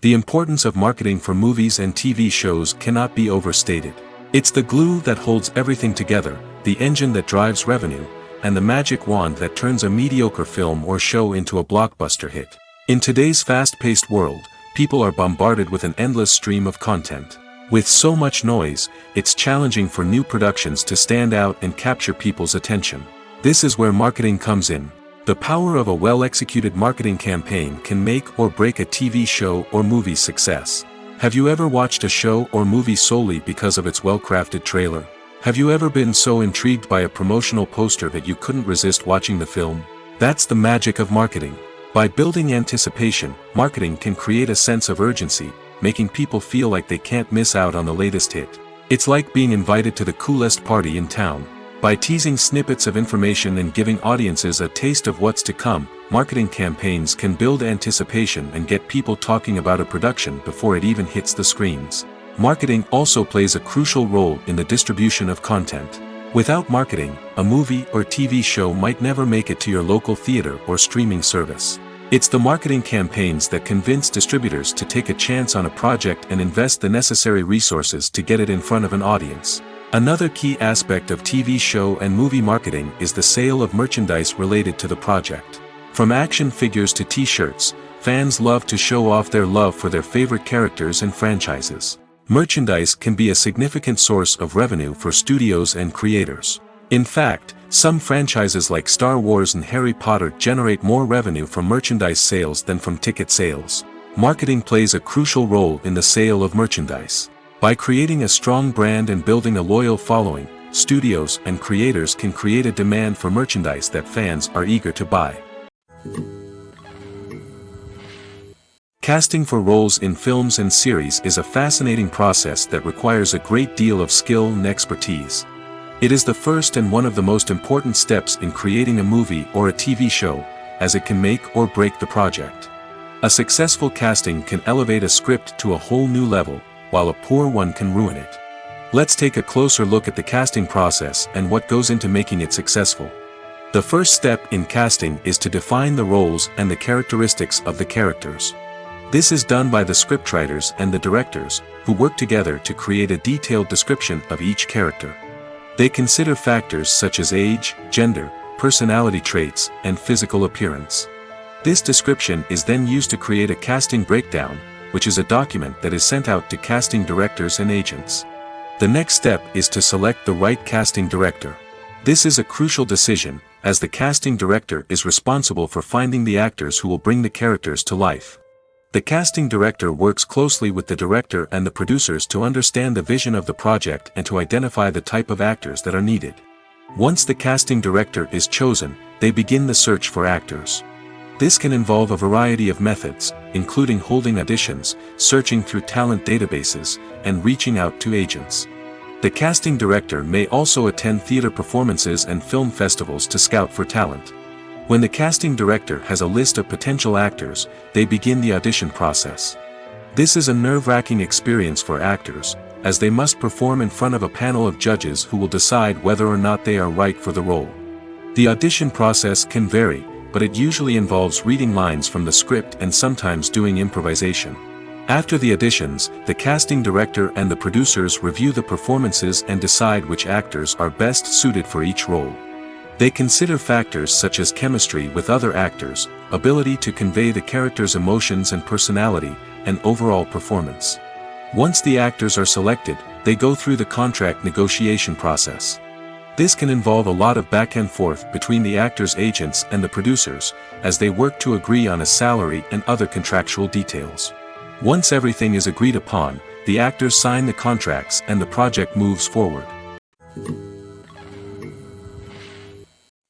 The importance of marketing for movies and TV shows cannot be overstated. It's the glue that holds everything together, the engine that drives revenue, and the magic wand that turns a mediocre film or show into a blockbuster hit. In today's fast-paced world, people are bombarded with an endless stream of content. With so much noise, it's challenging for new productions to stand out and capture people's attention. This is where marketing comes in. The power of a well-executed marketing campaign can make or break a TV show or movie's success. Have you ever watched a show or movie solely because of its well-crafted trailer? Have you ever been so intrigued by a promotional poster that you couldn't resist watching the film? That's the magic of marketing. By building anticipation, marketing can create a sense of urgency, making people feel like they can't miss out on the latest hit. It's like being invited to the coolest party in town. By teasing snippets of information and giving audiences a taste of what's to come, marketing campaigns can build anticipation and get people talking about a production before it even hits the screens. Marketing also plays a crucial role in the distribution of content. Without marketing, a movie or TV show might never make it to your local theater or streaming service. It's the marketing campaigns that convince distributors to take a chance on a project and invest the necessary resources to get it in front of an audience. Another key aspect of TV show and movie marketing is the sale of merchandise related to the project. From action figures to t-shirts, fans love to show off their love for their favorite characters and franchises. Merchandise can be a significant source of revenue for studios and creators. In fact, some franchises like Star Wars and Harry Potter generate more revenue from merchandise sales than from ticket sales. Marketing plays a crucial role in the sale of merchandise. By creating a strong brand and building a loyal following, studios and creators can create a demand for merchandise that fans are eager to buy. Casting for roles in films and series is a fascinating process that requires a great deal of skill and expertise. It is the first and one of the most important steps in creating a movie or a TV show, as it can make or break the project. A successful casting can elevate a script to a whole new level, while a poor one can ruin it. Let's take a closer look at the casting process and what goes into making it successful. The first step in casting is to define the roles and the characteristics of the characters. This is done by the scriptwriters and the directors, who work together to create a detailed description of each character. They consider factors such as age, gender, personality traits, and physical appearance. This description is then used to create a casting breakdown, which is a document that is sent out to casting directors and agents. The next step is to select the right casting director. This is a crucial decision, as the casting director is responsible for finding the actors who will bring the characters to life. The casting director works closely with the director and the producers to understand the vision of the project and to identify the type of actors that are needed. Once the casting director is chosen, they begin the search for actors. This can involve a variety of methods, including holding auditions, searching through talent databases, and reaching out to agents. The casting director may also attend theater performances and film festivals to scout for talent. When the casting director has a list of potential actors, they begin the audition process. This is a nerve-wracking experience for actors, as they must perform in front of a panel of judges who will decide whether or not they are right for the role. The audition process can vary, but it usually involves reading lines from the script and sometimes doing improvisation. After the auditions, the casting director and the producers review the performances and decide which actors are best suited for each role. They consider factors such as chemistry with other actors, ability to convey the character's emotions and personality, and overall performance. Once the actors are selected, they go through the contract negotiation process. This can involve a lot of back and forth between the actors' agents and the producers, as they work to agree on a salary and other contractual details. Once everything is agreed upon, the actors sign the contracts and the project moves forward.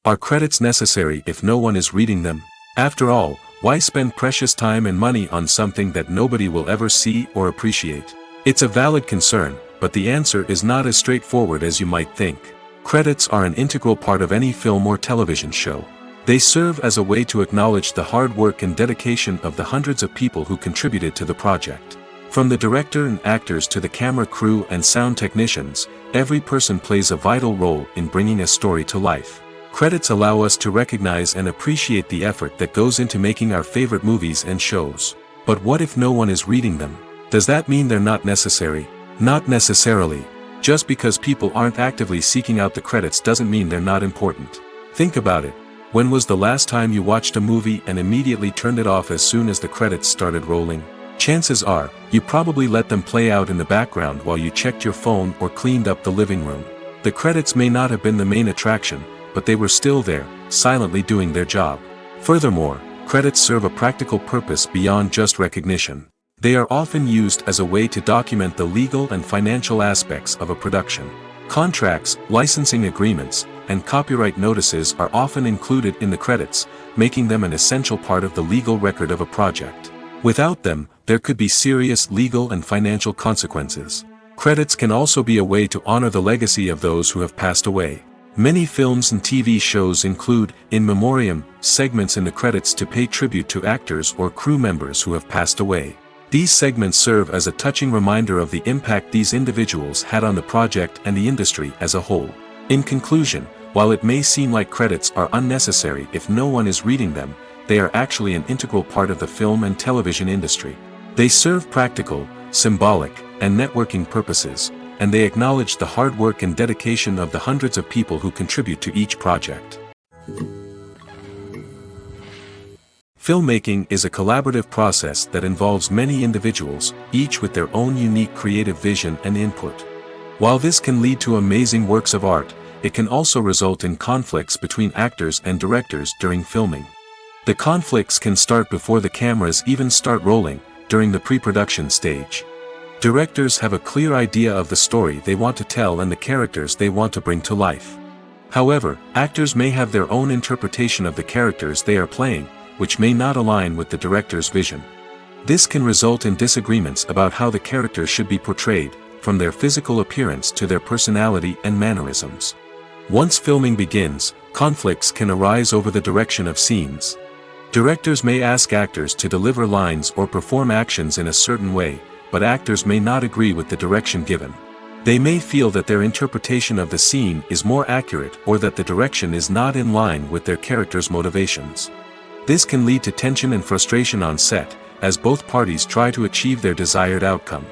Are credits necessary if no one is reading them? After all, why spend precious time and money on something that nobody will ever see or appreciate? It's a valid concern, but the answer is not as straightforward as you might think. Credits are an integral part of any film or television show. They serve as a way to acknowledge the hard work and dedication of the hundreds of people who contributed to the project. From the director and actors to the camera crew and sound technicians, every person plays a vital role in bringing a story to life. Credits allow us to recognize and appreciate the effort that goes into making our favorite movies and shows. But what if no one is reading them? Does that mean they're not necessary? Not necessarily. Just because people aren't actively seeking out the credits doesn't mean they're not important. Think about it. When was the last time you watched a movie and immediately turned it off as soon as the credits started rolling? Chances are, you probably let them play out in the background while you checked your phone or cleaned up the living room. The credits may not have been the main attraction, but they were still there, silently doing their job. Furthermore, credits serve a practical purpose beyond just recognition. They are often used as a way to document the legal and financial aspects of a production. Contracts, licensing agreements, and copyright notices are often included in the credits, making them an essential part of the legal record of a project. Without them, there could be serious legal and financial consequences. Credits can also be a way to honor the legacy of those who have passed away. Many films and TV shows include, in memoriam, segments in the credits to pay tribute to actors or crew members who have passed away. These segments serve as a touching reminder of the impact these individuals had on the project and the industry as a whole. In conclusion, while it may seem like credits are unnecessary if no one is reading them, they are actually an integral part of the film and television industry. They serve practical, symbolic, and networking purposes, and they acknowledge the hard work and dedication of the hundreds of people who contribute to each project. Filmmaking is a collaborative process that involves many individuals, each with their own unique creative vision and input. While this can lead to amazing works of art, it can also result in conflicts between actors and directors during filming. The conflicts can start before the cameras even start rolling, during the pre-production stage. Directors have a clear idea of the story they want to tell and the characters they want to bring to life. However, actors may have their own interpretation of the characters they are playing, which may not align with the director's vision. This can result in disagreements about how the characters should be portrayed, from their physical appearance to their personality and mannerisms. Once filming begins, conflicts can arise over the direction of scenes. Directors may ask actors to deliver lines or perform actions in a certain way, but actors may not agree with the direction given. They may feel that their interpretation of the scene is more accurate or that the direction is not in line with their character's motivations. This can lead to tension and frustration on set, as both parties try to achieve their desired outcome.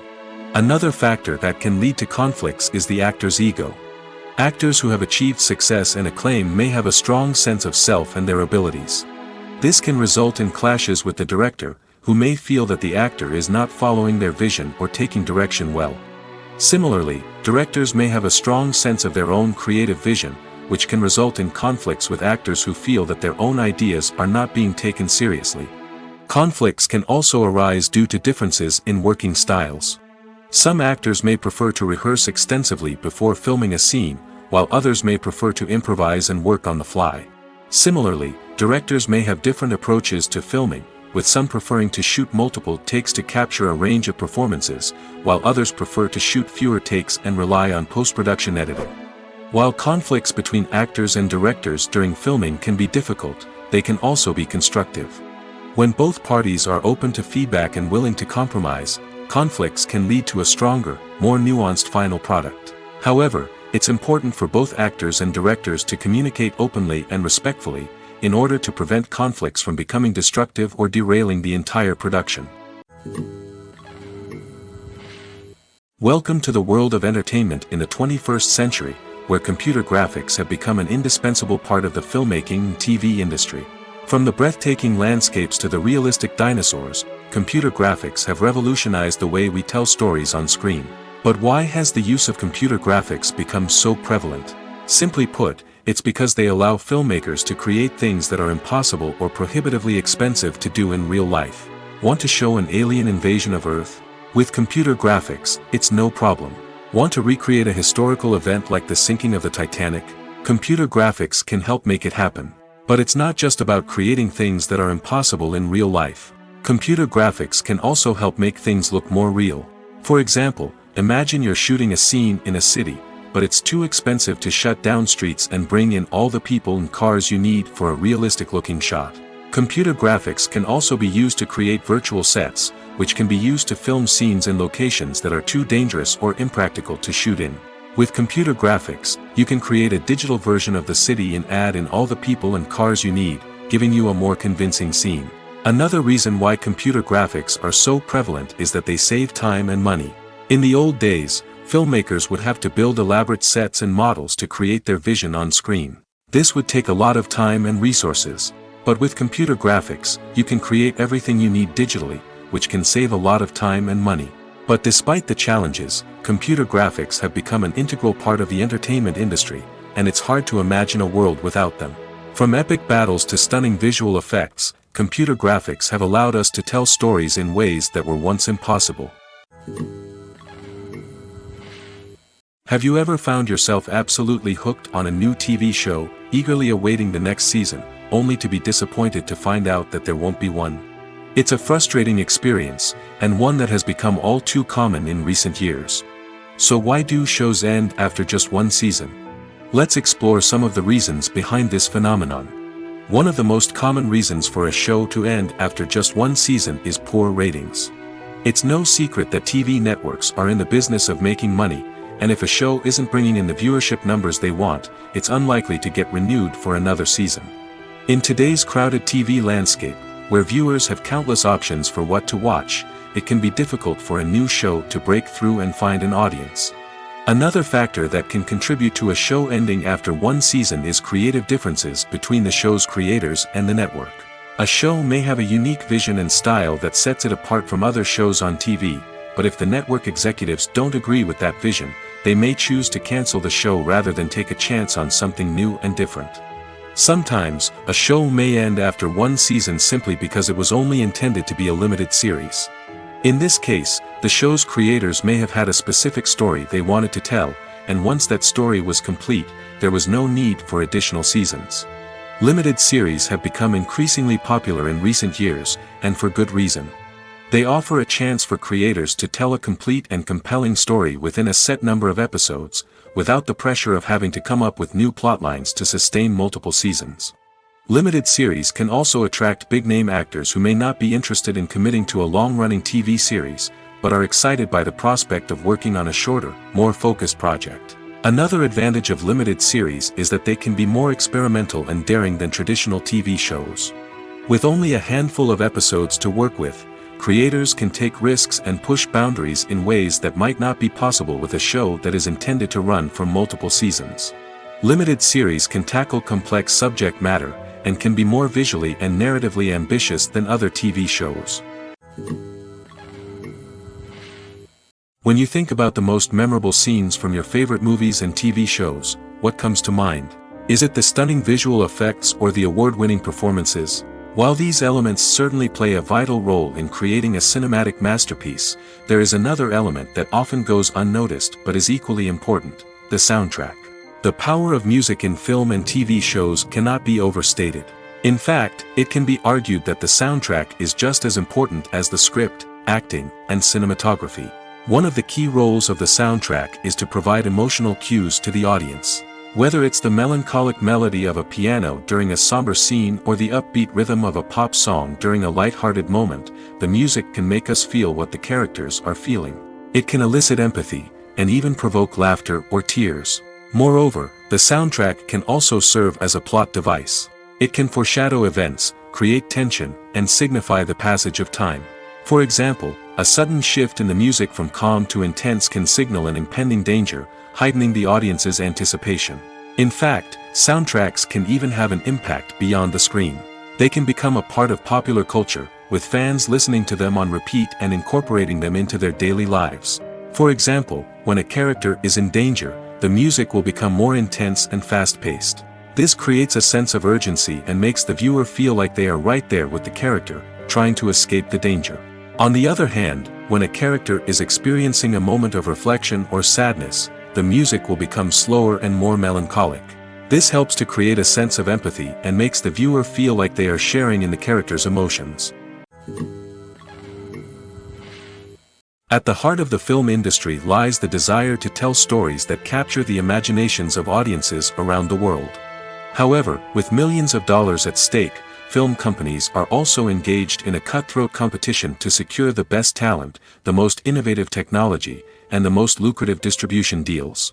Another factor that can lead to conflicts is the actor's ego. Actors who have achieved success and acclaim may have a strong sense of self and their abilities. This can result in clashes with the director, who may feel that the actor is not following their vision or taking direction well. Similarly, directors may have a strong sense of their own creative vision, which can result in conflicts with actors who feel that their own ideas are not being taken seriously. Conflicts can also arise due to differences in working styles. Some actors may prefer to rehearse extensively before filming a scene, while others may prefer to improvise and work on the fly. Similarly, directors may have different approaches to filming, with some preferring to shoot multiple takes to capture a range of performances, while others prefer to shoot fewer takes and rely on post-production editing. While conflicts between actors and directors during filming can be difficult, they can also be constructive. When both parties are open to feedback and willing to compromise, conflicts can lead to a stronger, more nuanced final product. However, it's important for both actors and directors to communicate openly and respectfully, in order to prevent conflicts from becoming destructive or derailing the entire production. Welcome to the world of entertainment in the 21st century, where computer graphics have become an indispensable part of the filmmaking and TV industry. From the breathtaking landscapes to the realistic dinosaurs, computer graphics have revolutionized the way we tell stories on screen. But why has the use of computer graphics become so prevalent? Simply put, it's because they allow filmmakers to create things that are impossible or prohibitively expensive to do in real life. Want to show an alien invasion of Earth? With computer graphics, it's no problem. Want to recreate a historical event like the sinking of the Titanic? Computer graphics can help make it happen. But it's not just about creating things that are impossible in real life. Computer graphics can also help make things look more real. For example, imagine you're shooting a scene in a city, but it's too expensive to shut down streets and bring in all the people and cars you need for a realistic-looking shot. Computer graphics can also be used to create virtual sets, which can be used to film scenes in locations that are too dangerous or impractical to shoot in. With computer graphics, you can create a digital version of the city and add in all the people and cars you need, giving you a more convincing scene. Another reason why computer graphics are so prevalent is that they save time and money. In the old days, filmmakers would have to build elaborate sets and models to create their vision on screen. This would take a lot of time and resources. But with computer graphics, you can create everything you need digitally, which can save a lot of time and money. But despite the challenges, computer graphics have become an integral part of the entertainment industry, and it's hard to imagine a world without them. From epic battles to stunning visual effects, computer graphics have allowed us to tell stories in ways that were once impossible. Have you ever found yourself absolutely hooked on a new TV show, eagerly awaiting the next season, only to be disappointed to find out that there won't be one? It's a frustrating experience, and one that has become all too common in recent years. So why do shows end after just one season? Let's explore some of the reasons behind this phenomenon. One of the most common reasons for a show to end after just one season is poor ratings. It's no secret that TV networks are in the business of making money, and if a show isn't bringing in the viewership numbers they want, it's unlikely to get renewed for another season. In today's crowded TV landscape, where viewers have countless options for what to watch, it can be difficult for a new show to break through and find an audience. Another factor that can contribute to a show ending after one season is creative differences between the show's creators and the network. A show may have a unique vision and style that sets it apart from other shows on TV, but if the network executives don't agree with that vision, they may choose to cancel the show rather than take a chance on something new and different. Sometimes, a show may end after one season simply because it was only intended to be a limited series. In this case, the show's creators may have had a specific story they wanted to tell, and once that story was complete, there was no need for additional seasons. Limited series have become increasingly popular in recent years, and for good reason. They offer a chance for creators to tell a complete and compelling story within a set number of episodes, without the pressure of having to come up with new plotlines to sustain multiple seasons. Limited series can also attract big-name actors who may not be interested in committing to a long-running TV series, but are excited by the prospect of working on a shorter, more focused project. Another advantage of limited series is that they can be more experimental and daring than traditional TV shows. With only a handful of episodes to work with, creators can take risks and push boundaries in ways that might not be possible with a show that is intended to run for multiple seasons. Limited series can tackle complex subject matter, and can be more visually and narratively ambitious than other TV shows. When you think about the most memorable scenes from your favorite movies and TV shows, what comes to mind? Is it the stunning visual effects or the award-winning performances? While these elements certainly play a vital role in creating a cinematic masterpiece, there is another element that often goes unnoticed but is equally important: the soundtrack. The power of music in film and TV shows cannot be overstated. In fact, it can be argued that the soundtrack is just as important as the script, acting, and cinematography. One of the key roles of the soundtrack is to provide emotional cues to the audience. Whether it's the melancholic melody of a piano during a somber scene or the upbeat rhythm of a pop song during a light-hearted moment, the music can make us feel what the characters are feeling. It can elicit empathy, and even provoke laughter or tears. Moreover, the soundtrack can also serve as a plot device. It can foreshadow events, create tension, and signify the passage of time. For example, a sudden shift in the music from calm to intense can signal an impending danger, heightening the audience's anticipation. In fact, soundtracks can even have an impact beyond the screen. They can become a part of popular culture, with fans listening to them on repeat and incorporating them into their daily lives. For example, when a character is in danger, the music will become more intense and fast-paced. This creates a sense of urgency and makes the viewer feel like they are right there with the character, trying to escape the danger. On the other hand, when a character is experiencing a moment of reflection or sadness, the music will become slower and more melancholic. This helps to create a sense of empathy and makes the viewer feel like they are sharing in the character's emotions. At the heart of the film industry lies the desire to tell stories that capture the imaginations of audiences around the world. However, with millions of dollars at stake, film companies are also engaged in a cutthroat competition to secure the best talent, the most innovative technology, and the most lucrative distribution deals.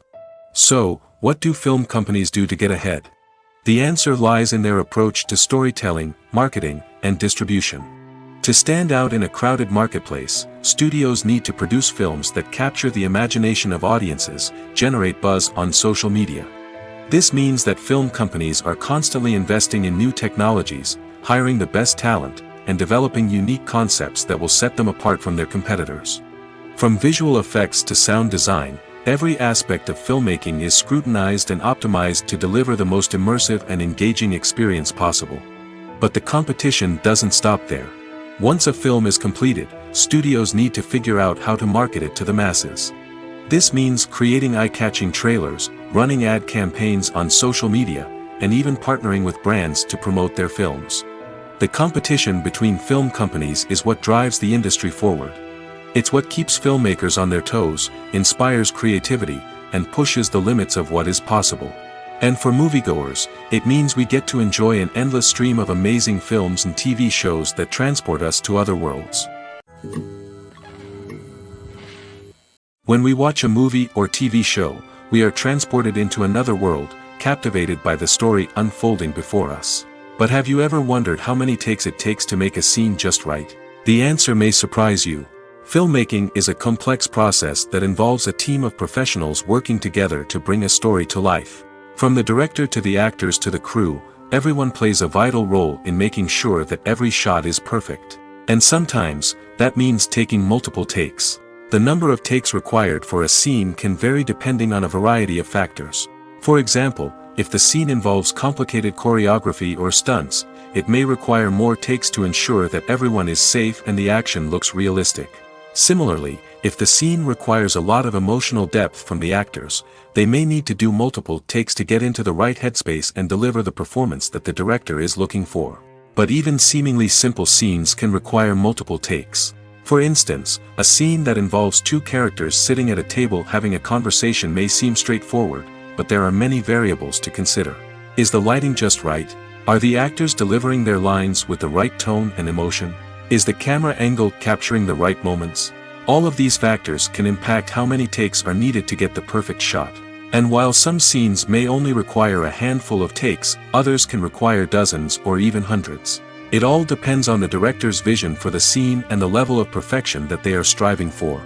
So, what do film companies do to get ahead? The answer lies in their approach to storytelling, marketing, and distribution. To stand out in a crowded marketplace, studios need to produce films that capture the imagination of audiences, generate buzz on social media. This means that film companies are constantly investing in new technologies, hiring the best talent, and developing unique concepts that will set them apart from their competitors. From visual effects to sound design, every aspect of filmmaking is scrutinized and optimized to deliver the most immersive and engaging experience possible. But the competition doesn't stop there. Once a film is completed, studios need to figure out how to market it to the masses. This means creating eye-catching trailers, running ad campaigns on social media, and even partnering with brands to promote their films. The competition between film companies is what drives the industry forward. It's what keeps filmmakers on their toes, inspires creativity, and pushes the limits of what is possible. And for moviegoers, it means we get to enjoy an endless stream of amazing films and TV shows that transport us to other worlds. When we watch a movie or TV show, we are transported into another world, captivated by the story unfolding before us. But have you ever wondered how many takes it takes to make a scene just right? The answer may surprise you. Filmmaking is a complex process that involves a team of professionals working together to bring a story to life. From the director to the actors to the crew, everyone plays a vital role in making sure that every shot is perfect. And sometimes, that means taking multiple takes. The number of takes required for a scene can vary depending on a variety of factors. For example, if the scene involves complicated choreography or stunts, it may require more takes to ensure that everyone is safe and the action looks realistic. Similarly, if the scene requires a lot of emotional depth from the actors, they may need to do multiple takes to get into the right headspace and deliver the performance that the director is looking for. But even seemingly simple scenes can require multiple takes. For instance, a scene that involves two characters sitting at a table having a conversation may seem straightforward, but there are many variables to consider. Is the lighting just right? Are the actors delivering their lines with the right tone and emotion? Is the camera angle capturing the right moments? All of these factors can impact how many takes are needed to get the perfect shot. And while some scenes may only require a handful of takes, others can require dozens or even hundreds. It all depends on the director's vision for the scene and the level of perfection that they are striving for.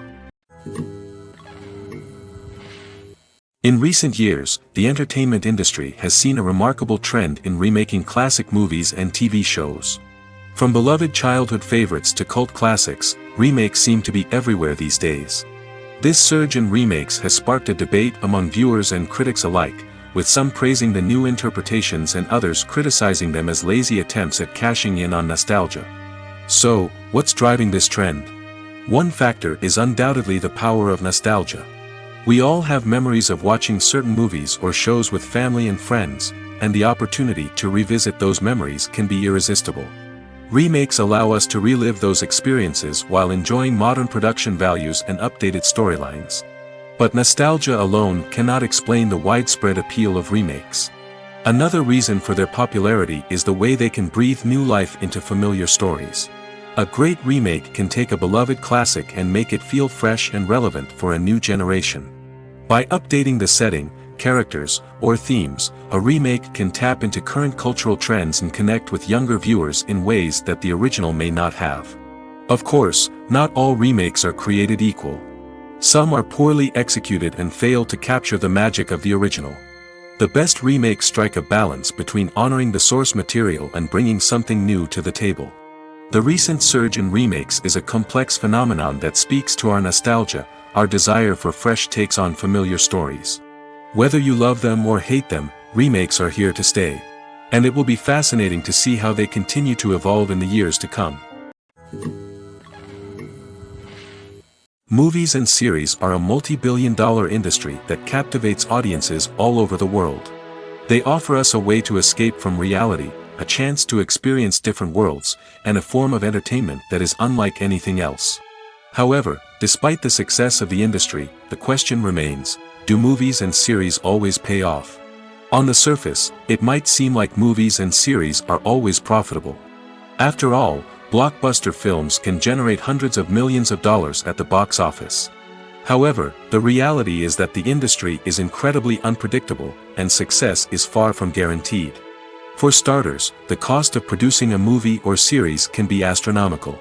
In recent years, the entertainment industry has seen a remarkable trend in remaking classic movies and TV shows. From beloved childhood favorites to cult classics, remakes seem to be everywhere these days. This surge in remakes has sparked a debate among viewers and critics alike, with some praising the new interpretations and others criticizing them as lazy attempts at cashing in on nostalgia. So, what's driving this trend? One factor is undoubtedly the power of nostalgia. We all have memories of watching certain movies or shows with family and friends, and the opportunity to revisit those memories can be irresistible. Remakes allow us to relive those experiences while enjoying modern production values and updated storylines. But nostalgia alone cannot explain the widespread appeal of remakes. Another reason for their popularity is the way they can breathe new life into familiar stories. A great remake can take a beloved classic and make it feel fresh and relevant for a new generation. By updating the setting, characters, or themes, a remake can tap into current cultural trends and connect with younger viewers in ways that the original may not have. Of course, not all remakes are created equal. Some are poorly executed and fail to capture the magic of the original. The best remakes strike a balance between honoring the source material and bringing something new to the table. The recent surge in remakes is a complex phenomenon that speaks to our nostalgia, our desire for fresh takes on familiar stories. Whether you love them or hate them, remakes are here to stay. And it will be fascinating to see how they continue to evolve in the years to come. Movies and series are a multi-billion-dollar industry that captivates audiences all over the world. They offer us a way to escape from reality, a chance to experience different worlds, and a form of entertainment that is unlike anything else. However, despite the success of the industry, the question remains, do movies and series always pay off? On the surface, it might seem like movies and series are always profitable. After all, blockbuster films can generate hundreds of millions of dollars at the box office. However, the reality is that the industry is incredibly unpredictable, and success is far from guaranteed. For starters, the cost of producing a movie or series can be astronomical.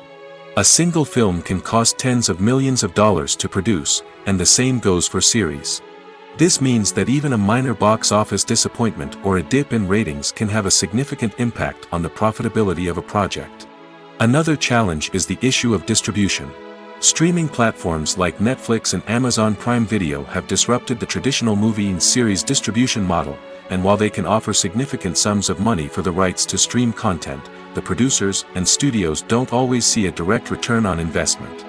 A single film can cost tens of millions of dollars to produce, and the same goes for series. This means that even a minor box office disappointment or a dip in ratings can have a significant impact on the profitability of a project. Another challenge is the issue of distribution. Streaming platforms like Netflix and Amazon Prime Video have disrupted the traditional movie and series distribution model, and while they can offer significant sums of money for the rights to stream content, the producers and studios don't always see a direct return on investment.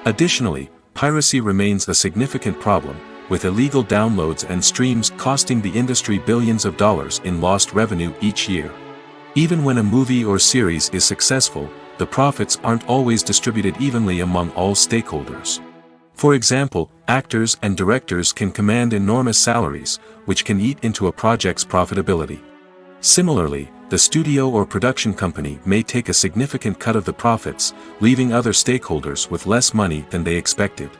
Additionally, piracy remains a significant problem, with illegal downloads and streams costing the industry billions of dollars in lost revenue each year. Even when a movie or series is successful, the profits aren't always distributed evenly among all stakeholders. For example, actors and directors can command enormous salaries, which can eat into a project's profitability. Similarly, the studio or production company may take a significant cut of the profits, leaving other stakeholders with less money than they expected.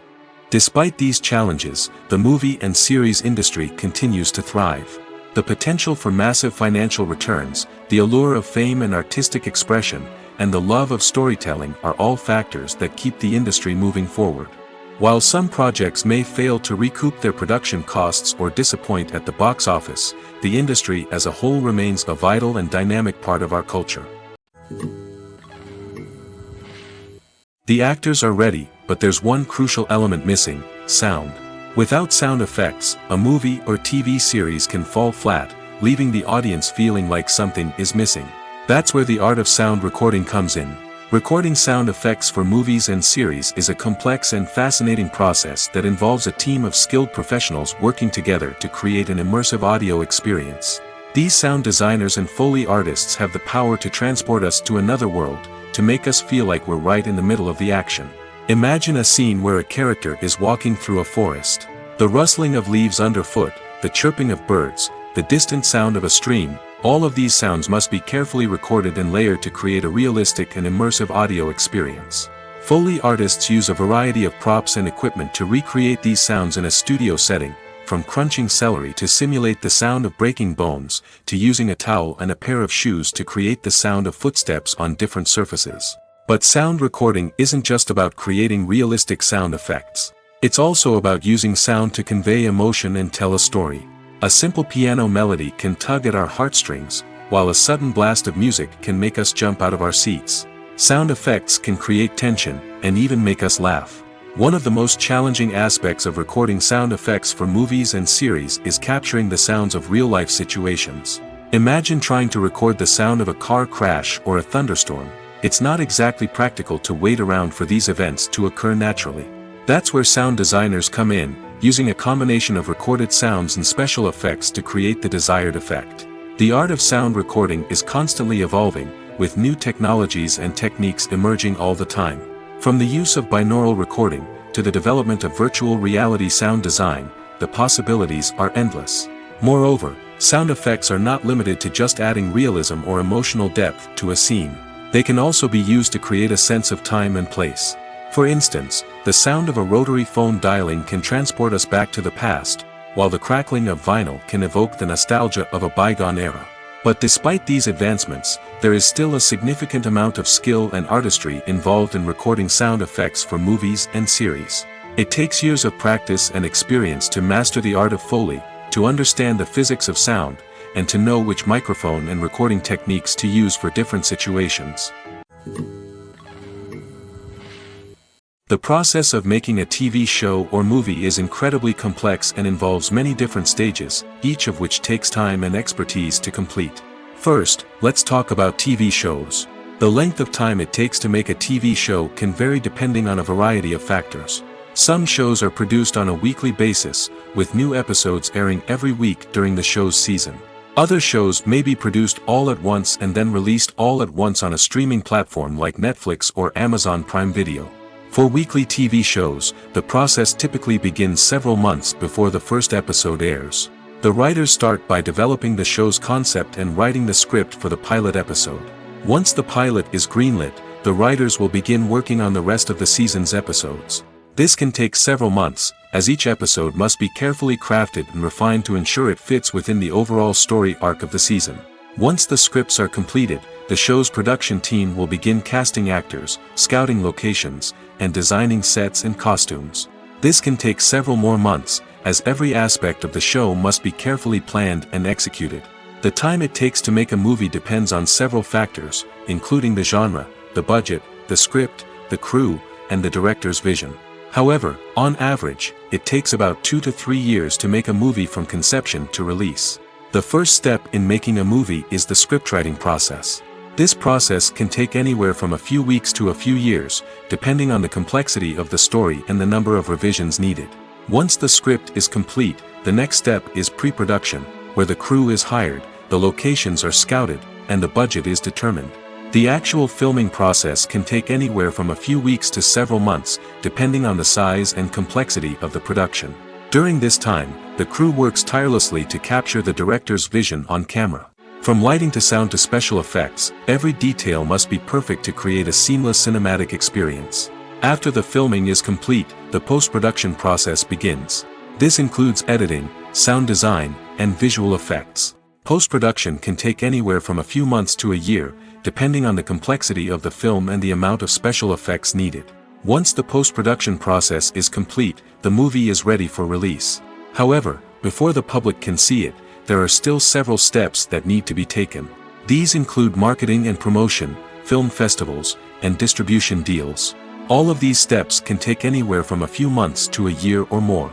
Despite these challenges, the movie and series industry continues to thrive. The potential for massive financial returns, the allure of fame and artistic expression, and the love of storytelling are all factors that keep the industry moving forward. While some projects may fail to recoup their production costs or disappoint at the box office, the industry as a whole remains a vital and dynamic part of our culture. The actors are ready, but there's one crucial element missing: sound. Without sound effects, a movie or TV series can fall flat, leaving the audience feeling like something is missing. That's where the art of sound recording comes in. Recording sound effects for movies and series is a complex and fascinating process that involves a team of skilled professionals working together to create an immersive audio experience. These sound designers and Foley artists have the power to transport us to another world, to make us feel like we're right in the middle of the action. Imagine a scene where a character is walking through a forest. The rustling of leaves underfoot, the chirping of birds, the distant sound of a stream, all of these sounds must be carefully recorded and layered to create a realistic and immersive audio experience. Foley artists use a variety of props and equipment to recreate these sounds in a studio setting, from crunching celery to simulate the sound of breaking bones, to using a towel and a pair of shoes to create the sound of footsteps on different surfaces. But sound recording isn't just about creating realistic sound effects. It's also about using sound to convey emotion and tell a story. A simple piano melody can tug at our heartstrings, while a sudden blast of music can make us jump out of our seats. Sound effects can create tension, and even make us laugh. One of the most challenging aspects of recording sound effects for movies and series is capturing the sounds of real-life situations. Imagine trying to record the sound of a car crash or a thunderstorm. It's not exactly practical to wait around for these events to occur naturally. That's where sound designers come in, using a combination of recorded sounds and special effects to create the desired effect. The art of sound recording is constantly evolving, with new technologies and techniques emerging all the time. From the use of binaural recording, to the development of virtual reality sound design, the possibilities are endless. Moreover, sound effects are not limited to just adding realism or emotional depth to a scene. They can also be used to create a sense of time and place. For instance, the sound of a rotary phone dialing can transport us back to the past, while the crackling of vinyl can evoke the nostalgia of a bygone era. But despite these advancements, there is still a significant amount of skill and artistry involved in recording sound effects for movies and series. It takes years of practice and experience to master the art of Foley, to understand the physics of sound, and to know which microphone and recording techniques to use for different situations. The process of making a TV show or movie is incredibly complex and involves many different stages, each of which takes time and expertise to complete. First, let's talk about TV shows. The length of time it takes to make a TV show can vary depending on a variety of factors. Some shows are produced on a weekly basis, with new episodes airing every week during the show's season. Other shows may be produced all at once and then released all at once on a streaming platform like Netflix or Amazon Prime Video. For weekly TV shows, the process typically begins several months before the first episode airs. The writers start by developing the show's concept and writing the script for the pilot episode. Once the pilot is greenlit, the writers will begin working on the rest of the season's episodes. This can take several months, as each episode must be carefully crafted and refined to ensure it fits within the overall story arc of the season. Once the scripts are completed, the show's production team will begin casting actors, scouting locations, and designing sets and costumes. This can take several more months, as every aspect of the show must be carefully planned and executed. The time it takes to make a movie depends on several factors, including the genre, the budget, the script, the crew, and the director's vision. However, on average, it takes about 2 to 3 years to make a movie from conception to release. The first step in making a movie is the scriptwriting process. This process can take anywhere from a few weeks to a few years, depending on the complexity of the story and the number of revisions needed. Once the script is complete, the next step is pre-production, where the crew is hired, the locations are scouted, and the budget is determined. The actual filming process can take anywhere from a few weeks to several months, depending on the size and complexity of the production. During this time, the crew works tirelessly to capture the director's vision on camera. From lighting to sound to special effects, every detail must be perfect to create a seamless cinematic experience. After the filming is complete, the post-production process begins. This includes editing, sound design, and visual effects. Post-production can take anywhere from a few months to a year, depending on the complexity of the film and the amount of special effects needed. Once the post-production process is complete, the movie is ready for release. However, before the public can see it, there are still several steps that need to be taken. These include marketing and promotion, film festivals, and distribution deals. All of these steps can take anywhere from a few months to a year or more.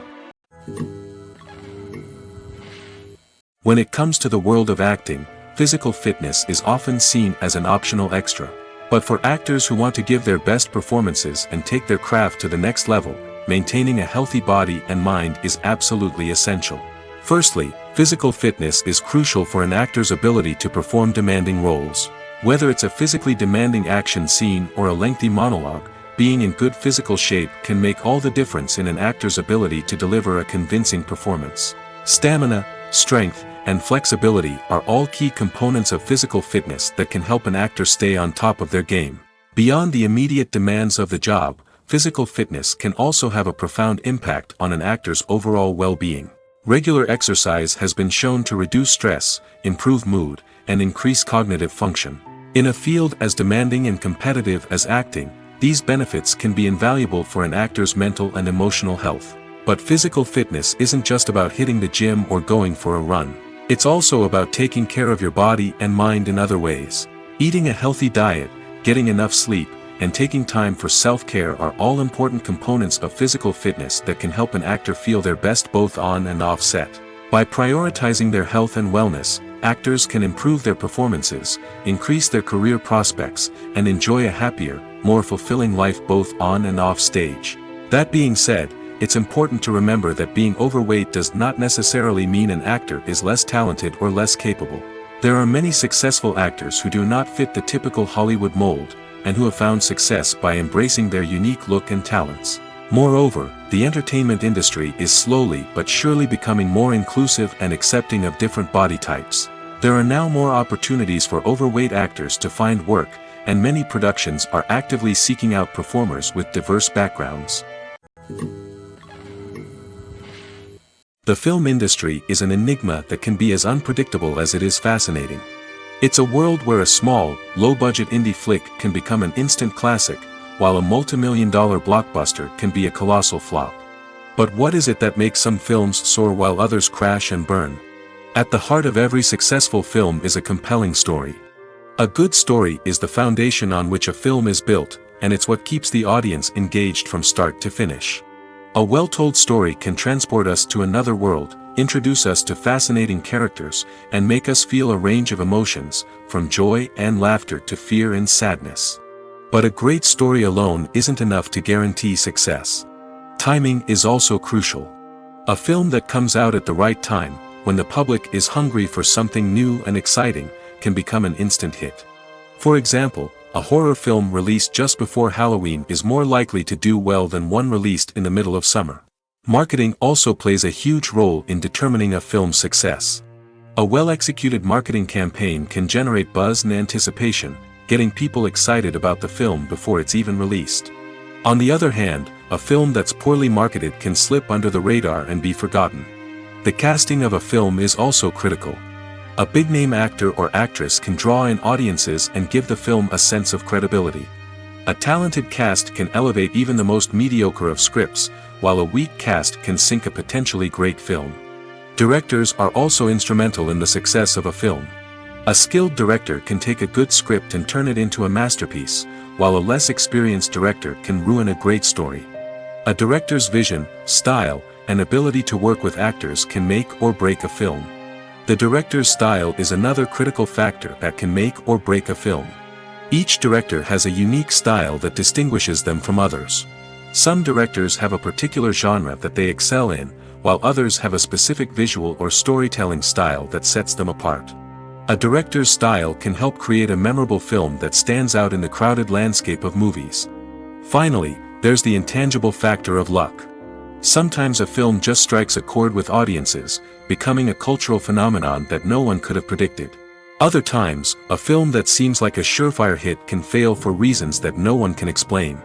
When it comes to the world of acting, physical fitness is often seen as an optional extra. But for actors who want to give their best performances and take their craft to the next level, maintaining a healthy body and mind is absolutely essential. Firstly, physical fitness is crucial for an actor's ability to perform demanding roles. Whether it's a physically demanding action scene or a lengthy monologue, being in good physical shape can make all the difference in an actor's ability to deliver a convincing performance. Stamina, strength, and flexibility are all key components of physical fitness that can help an actor stay on top of their game. Beyond the immediate demands of the job, physical fitness can also have a profound impact on an actor's overall well-being. Regular exercise has been shown to reduce stress, improve mood, and increase cognitive function. In a field as demanding and competitive as acting, these benefits can be invaluable for an actor's mental and emotional health. But physical fitness isn't just about hitting the gym or going for a run. It's also about taking care of your body and mind in other ways. Eating a healthy diet, getting enough sleep, and taking time for self-care are all important components of physical fitness that can help an actor feel their best both on and off set. By prioritizing their health and wellness, actors can improve their performances, increase their career prospects, and enjoy a happier, more fulfilling life both on and off stage. That being said, it's important to remember that being overweight does not necessarily mean an actor is less talented or less capable. There are many successful actors who do not fit the typical Hollywood mold, and who have found success by embracing their unique look and talents. Moreover, the entertainment industry is slowly but surely becoming more inclusive and accepting of different body types. There are now more opportunities for overweight actors to find work, and many productions are actively seeking out performers with diverse backgrounds. The film industry is an enigma that can be as unpredictable as it is fascinating. It's a world where a small, low-budget indie flick can become an instant classic, while a multi-million-dollar blockbuster can be a colossal flop. But what is it that makes some films soar while others crash and burn? At the heart of every successful film is a compelling story. A good story is the foundation on which a film is built, and it's what keeps the audience engaged from start to finish. A well-told story can transport us to another world, introduce us to fascinating characters, and make us feel a range of emotions, from joy and laughter to fear and sadness. But a great story alone isn't enough to guarantee success. Timing is also crucial. A film that comes out at the right time, when the public is hungry for something new and exciting, can become an instant hit. For example, a horror film released just before Halloween is more likely to do well than one released in the middle of summer. Marketing also plays a huge role in determining a film's success. A well-executed marketing campaign can generate buzz and anticipation, getting people excited about the film before it's even released. On the other hand, a film that's poorly marketed can slip under the radar and be forgotten. The casting of a film is also critical. A big-name actor or actress can draw in audiences and give the film a sense of credibility. A talented cast can elevate even the most mediocre of scripts, while a weak cast can sink a potentially great film. Directors are also instrumental in the success of a film. A skilled director can take a good script and turn it into a masterpiece, while a less experienced director can ruin a great story. A director's vision, style, and ability to work with actors can make or break a film. The director's style is another critical factor that can make or break a film. Each director has a unique style that distinguishes them from others. Some directors have a particular genre that they excel in, while others have a specific visual or storytelling style that sets them apart. A director's style can help create a memorable film that stands out in the crowded landscape of movies. Finally, there's the intangible factor of luck. Sometimes a film just strikes a chord with audiences, becoming a cultural phenomenon that no one could have predicted. Other times, a film that seems like a surefire hit can fail for reasons that no one can explain.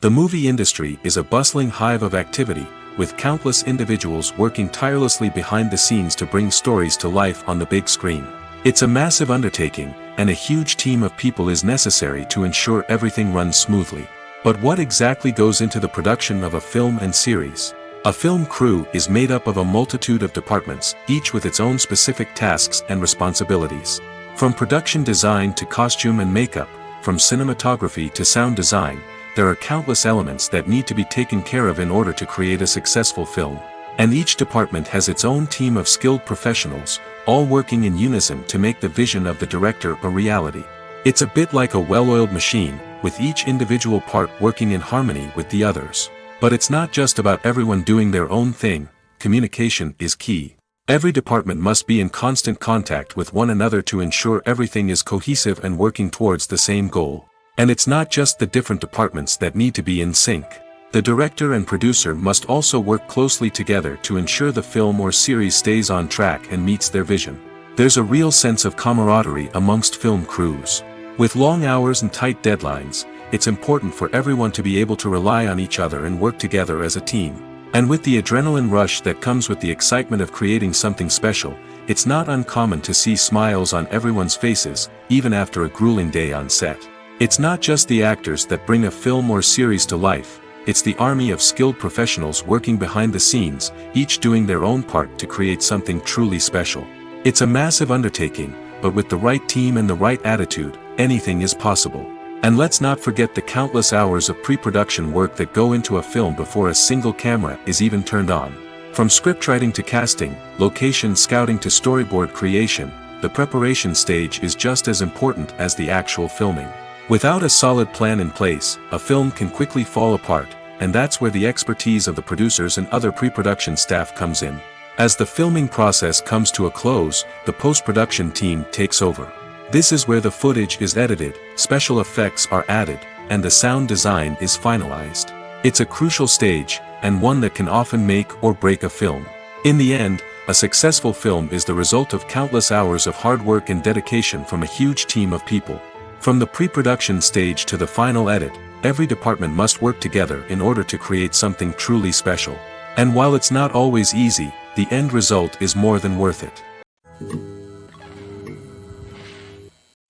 The movie industry is a bustling hive of activity, with countless individuals working tirelessly behind the scenes to bring stories to life on the big screen. It's a massive undertaking, and a huge team of people is necessary to ensure everything runs smoothly. But what exactly goes into the production of a film and series? A film crew is made up of a multitude of departments, each with its own specific tasks and responsibilities. From production design to costume and makeup, from cinematography to sound design, there are countless elements that need to be taken care of in order to create a successful film. And each department has its own team of skilled professionals, all working in unison to make the vision of the director a reality. It's a bit like a well-oiled machine, with each individual part working in harmony with the others. But it's not just about everyone doing their own thing. Communication is key. Every department must be in constant contact with one another to ensure everything is cohesive and working towards the same goal. And it's not just the different departments that need to be in sync. The director and producer must also work closely together to ensure the film or series stays on track and meets their vision. There's a real sense of camaraderie amongst film crews. With long hours and tight deadlines, it's important for everyone to be able to rely on each other and work together as a team. And with the adrenaline rush that comes with the excitement of creating something special, it's not uncommon to see smiles on everyone's faces, even after a grueling day on set. It's not just the actors that bring a film or series to life, it's the army of skilled professionals working behind the scenes, each doing their own part to create something truly special. It's a massive undertaking, but with the right team and the right attitude, anything is possible. And let's not forget the countless hours of pre-production work that go into a film before a single camera is even turned on. From scriptwriting to casting, location scouting to storyboard creation, the preparation stage is just as important as the actual filming. Without a solid plan in place, a film can quickly fall apart, and that's where the expertise of the producers and other pre-production staff comes in. As the filming process comes to a close, the post-production team takes over. This is where the footage is edited, special effects are added, and the sound design is finalized. It's a crucial stage, and one that can often make or break a film. In the end, a successful film is the result of countless hours of hard work and dedication from a huge team of people. From the pre-production stage to the final edit, every department must work together in order to create something truly special. And while it's not always easy, the end result is more than worth it.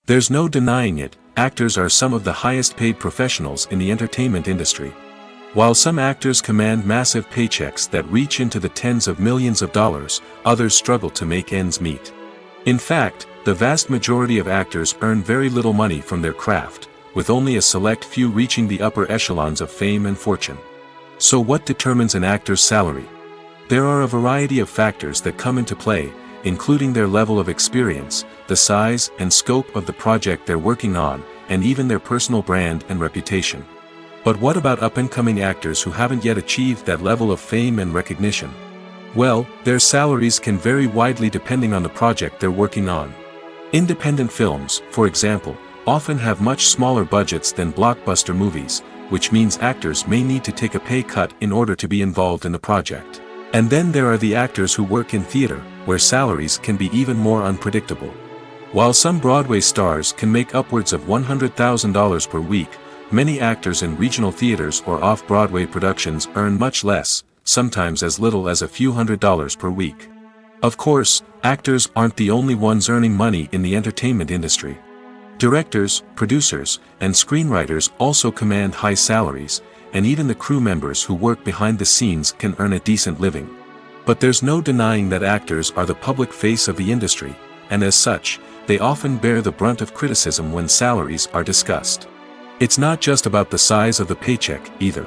There's no denying it, actors are some of the highest paid professionals in the entertainment industry. While some actors command massive paychecks that reach into the tens of millions of dollars, others struggle to make ends meet. In fact, the vast majority of actors earn very little money from their craft, with only a select few reaching the upper echelons of fame and fortune. So what determines an actor's salary? There are a variety of factors that come into play, including their level of experience, the size and scope of the project they're working on, and even their personal brand and reputation. But what about up-and-coming actors who haven't yet achieved that level of fame and recognition? Well, their salaries can vary widely depending on the project they're working on. Independent films, for example, often have much smaller budgets than blockbuster movies, which means actors may need to take a pay cut in order to be involved in the project. And then there are the actors who work in theater, where salaries can be even more unpredictable. While some Broadway stars can make upwards of $100,000 per week, many actors in regional theaters or off-Broadway productions earn much less, sometimes as little as a few $100s per week. Of course, actors aren't the only ones earning money in the entertainment industry. Directors, producers, and screenwriters also command high salaries, and even the crew members who work behind the scenes can earn a decent living. But there's no denying that actors are the public face of the industry, and as such, they often bear the brunt of criticism when salaries are discussed. It's not just about the size of the paycheck, either.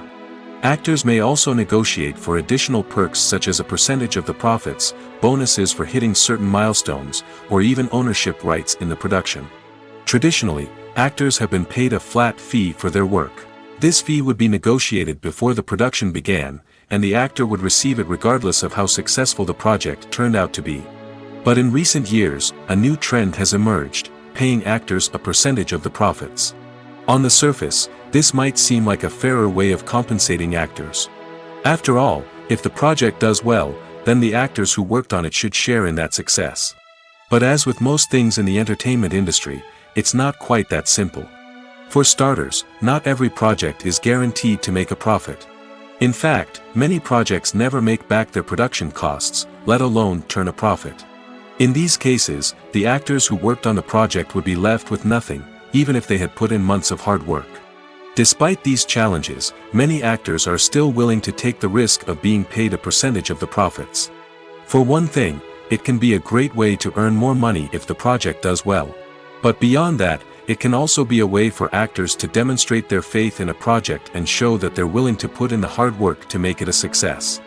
Actors may also negotiate for additional perks such as a percentage of the profits, bonuses for hitting certain milestones, or even ownership rights in the production. Traditionally, actors have been paid a flat fee for their work. This fee would be negotiated before the production began, and the actor would receive it regardless of how successful the project turned out to be. But in recent years, a new trend has emerged, paying actors a percentage of the profits. On the surface, this might seem like a fairer way of compensating actors. After all, if the project does well, then the actors who worked on it should share in that success. But as with most things in the entertainment industry, it's not quite that simple. For starters, not every project is guaranteed to make a profit. In fact, many projects never make back their production costs, let alone turn a profit. In these cases, the actors who worked on the project would be left with nothing, even if they had put in months of hard work. Despite these challenges, many actors are still willing to take the risk of being paid a percentage of the profits. For one thing, it can be a great way to earn more money if the project does well. But beyond that, it can also be a way for actors to demonstrate their faith in a project and show that they're willing to put in the hard work to make it a success.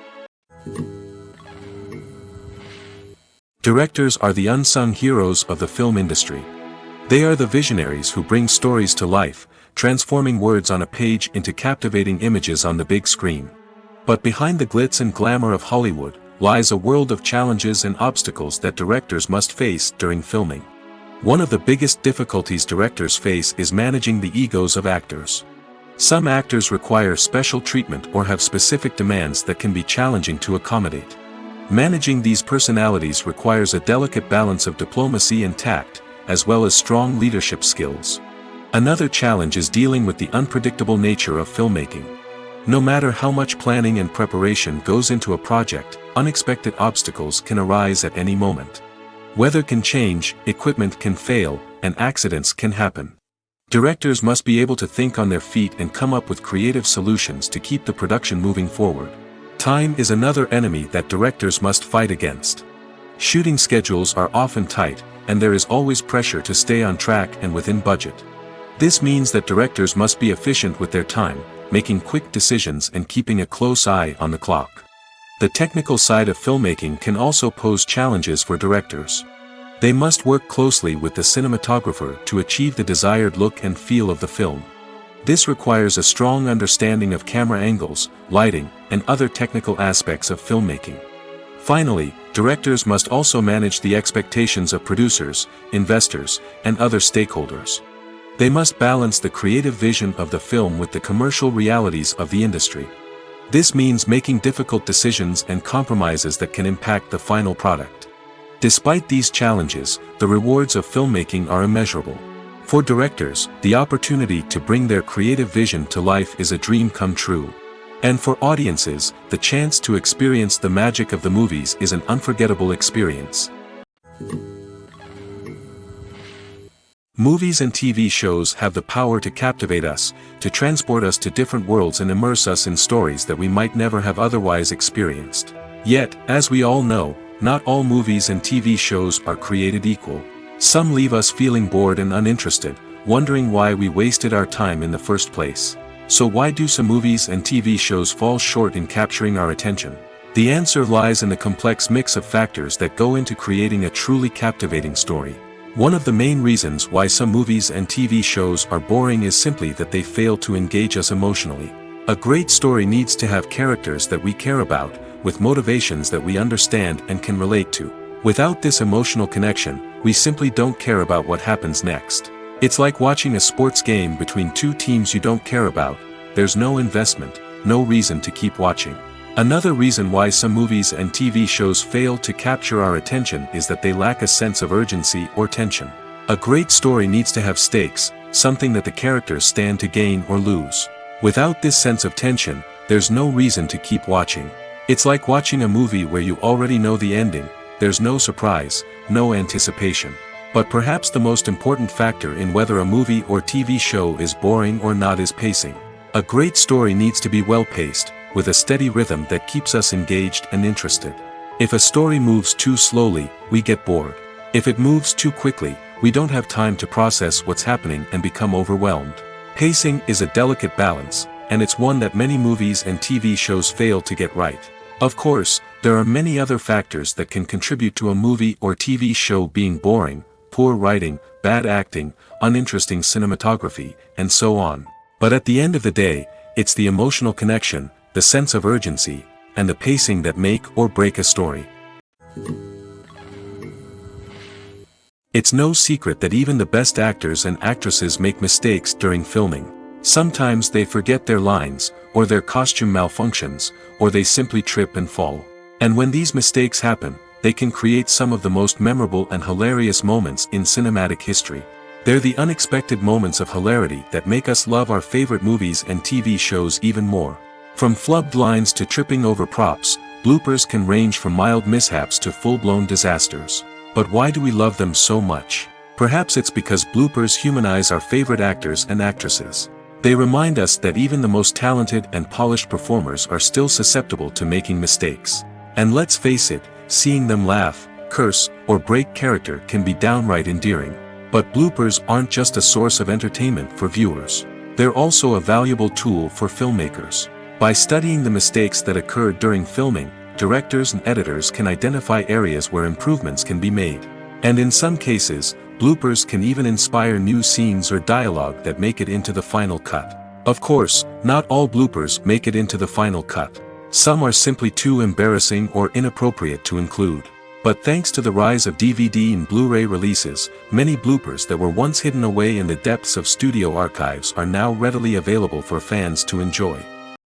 Directors are the unsung heroes of the film industry. They are the visionaries who bring stories to life, transforming words on a page into captivating images on the big screen. But behind the glitz and glamour of Hollywood, lies a world of challenges and obstacles that directors must face during filming. One of the biggest difficulties directors face is managing the egos of actors. Some actors require special treatment or have specific demands that can be challenging to accommodate. Managing these personalities requires a delicate balance of diplomacy and tact, as well as strong leadership skills. Another challenge is dealing with the unpredictable nature of filmmaking. No matter how much planning and preparation goes into a project, unexpected obstacles can arise at any moment. Weather can change, equipment can fail, and accidents can happen. Directors must be able to think on their feet and come up with creative solutions to keep the production moving forward. Time is another enemy that directors must fight against. Shooting schedules are often tight, and there is always pressure to stay on track and within budget. This means that directors must be efficient with their time, making quick decisions and keeping a close eye on the clock. The technical side of filmmaking can also pose challenges for directors. They must work closely with the cinematographer to achieve the desired look and feel of the film. This requires a strong understanding of camera angles, lighting, and other technical aspects of filmmaking. Finally, directors must also manage the expectations of producers, investors, and other stakeholders. They must balance the creative vision of the film with the commercial realities of the industry. This means making difficult decisions and compromises that can impact the final product. Despite these challenges, the rewards of filmmaking are immeasurable. For directors, the opportunity to bring their creative vision to life is a dream come true. And for audiences, the chance to experience the magic of the movies is an unforgettable experience. Movies and TV shows have the power to captivate us, to transport us to different worlds and immerse us in stories that we might never have otherwise experienced. Yet, as we all know, not all movies and TV shows are created equal. Some leave us feeling bored and uninterested, wondering why we wasted our time in the first place. So why do some movies and TV shows fall short in capturing our attention? The answer lies in the complex mix of factors that go into creating a truly captivating story. One of the main reasons why some movies and TV shows are boring is simply that they fail to engage us emotionally. A great story needs to have characters that we care about, with motivations that we understand and can relate to. Without this emotional connection, we simply don't care about what happens next. It's like watching a sports game between two teams you don't care about. there's no investment, no reason to keep watching. Another reason why some movies and TV shows fail to capture our attention is that they lack a sense of urgency or tension. A great story needs to have stakes, something that the characters stand to gain or lose. Without this sense of tension, there's no reason to keep watching. It's like watching a movie where you already know the ending, there's no surprise, no anticipation. But perhaps the most important factor in whether a movie or TV show is boring or not is pacing. A great story needs to be well-paced, with a steady rhythm that keeps us engaged and interested. If a story moves too slowly, we get bored. If it moves too quickly, we don't have time to process what's happening and become overwhelmed. Pacing is a delicate balance, and it's one that many movies and TV shows fail to get right. Of course, there are many other factors that can contribute to a movie or TV show being boring: poor writing, bad acting, uninteresting cinematography, and so on. But at the end of the day, it's the emotional connection, the sense of urgency, and the pacing that make or break a story. It's no secret that even the best actors and actresses make mistakes during filming. Sometimes they forget their lines, or their costume malfunctions, or they simply trip and fall. And when these mistakes happen, they can create some of the most memorable and hilarious moments in cinematic history. They're the unexpected moments of hilarity that make us love our favorite movies and TV shows even more. From flubbed lines to tripping over props, bloopers can range from mild mishaps to full-blown disasters. But why do we love them so much? Perhaps it's because bloopers humanize our favorite actors and actresses. They remind us that even the most talented and polished performers are still susceptible to making mistakes. And let's face it, seeing them laugh, curse, or break character can be downright endearing. But bloopers aren't just a source of entertainment for viewers. They're also a valuable tool for filmmakers. By studying the mistakes that occurred during filming, directors and editors can identify areas where improvements can be made. And in some cases, bloopers can even inspire new scenes or dialogue that make it into the final cut. Of course, not all bloopers make it into the final cut. Some are simply too embarrassing or inappropriate to include. But thanks to the rise of DVD and Blu-ray releases, many bloopers that were once hidden away in the depths of studio archives are now readily available for fans to enjoy.